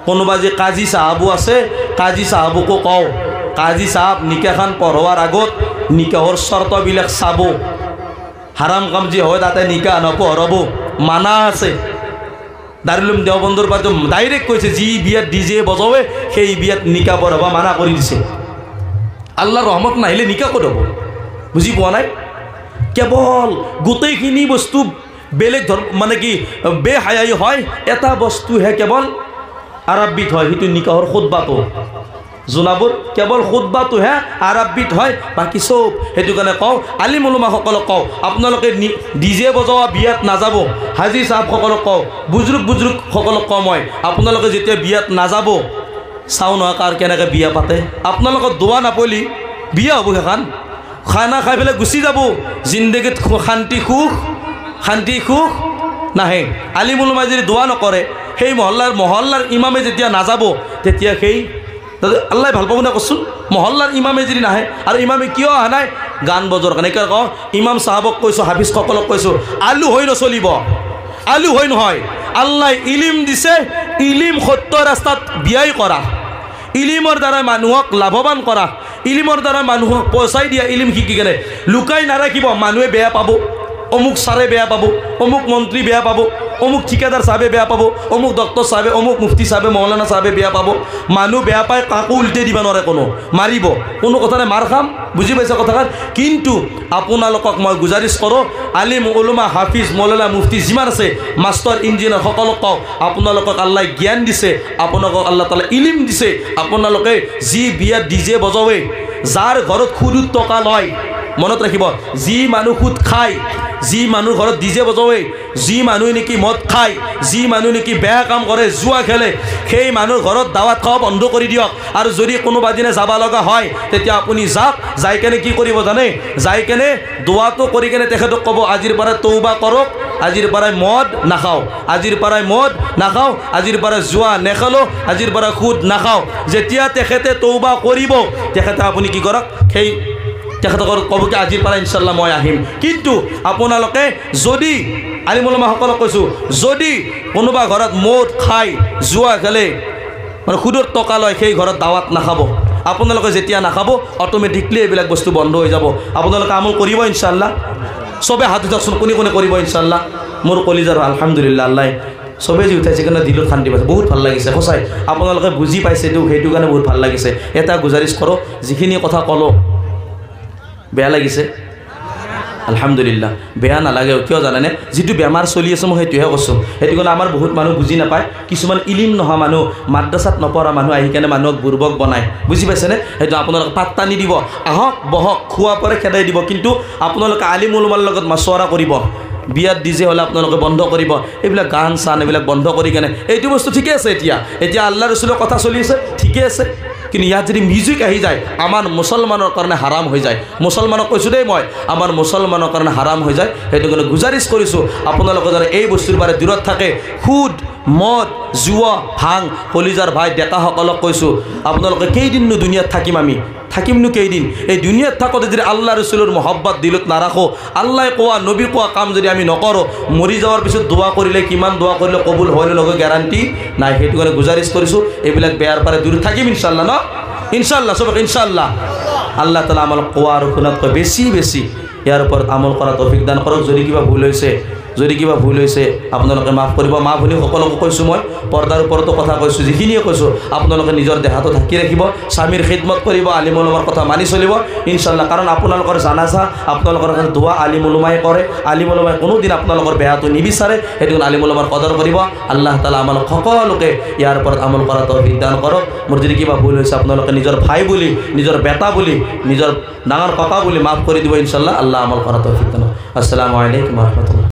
কোনোবা যে কাজী চাহাবো আছে কাজী চাহাবকো কওঁ কাজী চাহাব নিকাখন পঢ়োৱাৰ আগত নিকাহৰ চৰ্তবিলাক চাব হাৰাম কাম যে হয় তাতে নিকা নপঢ়াব মানা আছে দাৰুলুম দেওবন্দৰ পৰা ডাইৰেক্ট কৈছে যি বিয়াত ডিজে বজাৱে সেই বিয়াত নিকা পঢ়াব মানা কৰি দিছে আল্লাহৰ ৰহমত নাহিলে নিকা ক'ত হ'ব বুজি পোৱা নাই কেৱল গোটেইখিনি বস্তু বেলেগ মানে কি বেহায়াই হয় এটা বস্তুহে কেৱল আৰবিত হয় সেইটো নিকাহৰ খুতবাটো জোনাবোৰ কেৱল খুতবাটোহে আৰবিত হয়, বাকী চব। সেইটো কাৰণে কওঁ আলিম উলমাসকলক কওঁ, আপোনালোকে ডিজে বজোৱা বিয়াত নাযাব। হাজি চাহাবসকলক কওঁ, বুজুৰ্গসকলক কওঁ মই, আপোনালোকে যেতিয়া বিয়াত নাযাব, চাওঁ নহয় কাৰ কেনেকৈ বিয়া পাতে। আপোনালোকৰ দোৱা নাপলি বিয়া হ'ব সেইখন, খানা খাই পেলাই গুচি যাব। জিন্দগীত শান্তি সুখ নাহে। আলিম উলমাই যদি দোৱা নকৰে, সেই মহল্লাৰ ইমামে যেতিয়া নাযাব, তেতিয়া সেই আল্লাহ ভাল পাব না কচোন। মহল্লাৰ ইমামে যদি নাহে, আৰু ইমামে কিয় অহা নাই? গান বজোৱাৰ কাৰণে। সেইকাৰণে কওঁ ইমাম চাহাবক কৈছোঁ, হাফিজসকলক কৈছোঁ, আলু হৈ নচলিব, আলু হৈ নহয়। আল্লাহ ইলিম দিছে, ইলিম সত্য ৰাস্তাত ব্যয় কৰা, ইলিমৰ দ্বাৰাই মানুহক লাভৱান কৰা, ইলিমৰ দ্বাৰা মানুহক পইচাই দিয়া। ইলিম শিকি কেনে লুকাই নাৰাখিব, মানুহে বেয়া পাব। অমুক ছাৰে বেয়া পাব, অমুক মন্ত্ৰী বেয়া পাব, অমুক ঠিকাদাৰ চাহাবে বেয়া পাব, অমুক ডক্টৰ চাহাবে, অমুক মুফতি চাহাবে, মৌলানা চাহাবে বেয়া পাব। মানুহ বেয়া পায়, কাকো উল্টে দিব নোৱাৰে, কোনো মাৰিব, কোনো কথা নাই, মাৰ খাম। বুজি পাইছে কথাষাৰ? কিন্তু আপোনালোকক মই গুজাৰিছ কৰোঁ, আলিম উলমা হাফিজ মৌলানা মুফতি যিমান আছে, মাষ্টৰ ইঞ্জিনিয়াৰ সকলক কওঁ, আপোনালোকক আল্লাহ জ্ঞান দিছে, আপোনালোকক আল্লাহ তাআলা ইলিম দিছে। আপোনালোকে যি বিয়াত ডিজে বজাৱে, যাৰ ঘৰত সুদত টকা লয়, মনত ৰাখিব, যি মানুহ সুদ খায়, যি মানুহ ঘৰত ডিজে বজাৱে, যি মানুহে নেকি মদ খায়, যি মানুহ নেকি বেয়া কাম কৰে, জুৱা খেলে, সেই মানুহৰ ঘৰত দাৱাত খোৱা বন্ধ কৰি দিয়ক। আৰু যদি কোনোবা দিনে যাব লগা হয়, তেতিয়া আপুনি যাওক, যাই কেনে কি কৰিব জানে? যাই কেনে দোৱাটো কৰি কেনে তেখেতক ক'ব, আজিৰ পৰা তৌবা কৰক, আজিৰ পৰাই মদ নাখাওঁ, আজিৰ পৰাই মদ নাখাওঁ, আজিৰ পৰা জুৱা নেখেলোঁ, আজিৰ পৰা সুদ নাখাওঁ। যেতিয়া তেখেতে তৌবা কৰিব, তেখেতে আপুনি কি কৰক, সেই তেখেতক ক'ব কি আজিৰ পৰা ইনশাল্লাহ মই আহিম। কিন্তু আপোনালোকে যদি আলিম উলমাসকলক কৈছোঁ, যদি কোনোবা ঘৰত মদ খাই, জুৱা খেলে, মানে সুদৰ টকা লয়, সেই ঘৰত দাৱাত নাখাব। আপোনালোকে যেতিয়া নাখাব, অট'মেটিকলি এইবিলাক বস্তু বন্ধ হৈ যাব। আপোনালোকে আমল কৰিব ইনশাল্লাহ। চবে হাত উঠাকচোন, কোনে কোনে কৰিব ইনশাল্লাহ? মোৰ কলিজাৰ আলহামদুলিল্লাহ, আল্লাহ চবেই যি উঠাইছে কাৰণে দিলত শান্তি পাইছে, বহুত ভাল লাগিছে। সঁচাই আপোনালোকে বুজি পাইছে, সেইটো কাৰণে বহুত ভাল লাগিছে। এটা গুজাৰিছ কৰোঁ, যিখিনি কথা ক'লোঁ বেয়া লাগিছে? আলহামদুলিল্লাহ, বেয়া নালাগে। কিয় জানেনে? যিটো বেমাৰ চলি আছে মই সেইটোহে কৈছোঁ। সেইটো কাৰণে আমাৰ বহুত মানুহ বুজি নাপায়। কিছুমান ইলিম নোহোৱা মানুহ, মাদ্ৰাছাত নপঢ়া মানুহ আহি কেনে মানুহক বুৰ্বক বনায়। বুজি পাইছেনে? সেইটো আপোনালোকে পাত্তা নিদিব। আহক বহক, খোৱা পৰে খেদাই দিব, কিন্তু আপোনালোকে আলিম উলমাৰ লগত মাছৱৰা কৰিব। বিয়াত ডিজে হ'লে আপোনালোকে বন্ধ কৰিব, এইবিলাক গান চান এইবিলাক বন্ধ কৰি কেনে। এইটো বস্তু ঠিকে আছে, এতিয়া আল্লাহ ৰচুলৰ কথা চলি আছে, ঠিকে আছে। কিন্তু ইয়াত যদি মিউজিক আহি যায়, আমাৰ মুছলমানৰ কাৰণে হাৰাম হৈ যায়। মুছলমানক কৈছোঁ দেই মই, আমাৰ মুছলমানৰ কাৰণে হাৰাম হৈ যায়। সেইটো কাৰণে গুজাৰিছ কৰিছোঁ, আপোনালোকে যাতে এই বস্তুৰ পৰা দূৰত থাকে। সুদ, মদ, জুৱা, ভাং, কলিজাৰ ভাই ডেকাসকলক কৈছোঁ, আপোনালোকে কেইদিননো দুনিয়াত থাকিম? আমি থাকিমনো কেইদিন? এই দুনিয়াত থাকোঁতে যদি আল্লাহ ৰচুলৰ মহব্বত দিলত নাৰাখোঁ, আল্লাহ কোৱা নবী কোৱা কাম যদি আমি নকৰোঁ, মৰি যোৱাৰ পিছত দোৱা কৰিলে, কিমান দোৱা কৰিলে কবুল হয় নে নহয় গেৰাণ্টি নাই। সেইটো কাৰণে গুজাৰিছ কৰিছোঁ, এইবিলাক বেয়াৰ পৰা দূৰত থাকিম ইনশাল্লাহ, ন? ইনশাল্লাহ, চবক ইনশাল্লাহ। আল্লাহ তাআলা আমাক কোৱা আৰু শুনাতকৈ বেছি ইয়াৰ ওপৰত আমল কৰা তৌফিক দান কৰক। যদি কিবা ভুল হৈছে আপোনালোকে মাফ কৰিব। মা ভনীসকলকো কৈছোঁ, মই পৰ্দাৰ ওপৰতো কথা কৈছোঁ, যিখিনিয়ে কৈছোঁ আপোনালোকে নিজৰ দেহাটো ঢাকি ৰাখিব, স্বামীৰ খিদমত কৰিব, আলিম উলমাৰ কথা মানি চলিব ইনশাল্লাহ। কাৰণ আপোনালোকৰ জানাজা, আপোনালোকৰ দোৱা আলিম উলমাই কৰে। আলিম উলমাই কোনোদিন আপোনালোকৰ বেয়াটো নিবিচাৰে। সেইটো আলিম উলমাৰ কদৰ কৰিব। আল্লাহ তাআলা আমাক সকলোকে ইয়াৰ ওপৰত আমল কৰা তৌফিক দান কৰক। মোৰ যদি কিবা ভুল হৈছে আপোনালোকে নিজৰ ভাই বুলি, নিজৰ বেটা বুলি, নিজৰ ডাঙৰ ককা বুলি মাফ কৰি দিব ইনশাল্লাহ। আল্লাহ আমল কৰা তৌফিক দান। আসসালামু আলাইকুম ওয়া ৰাহমাতুল্লাহ।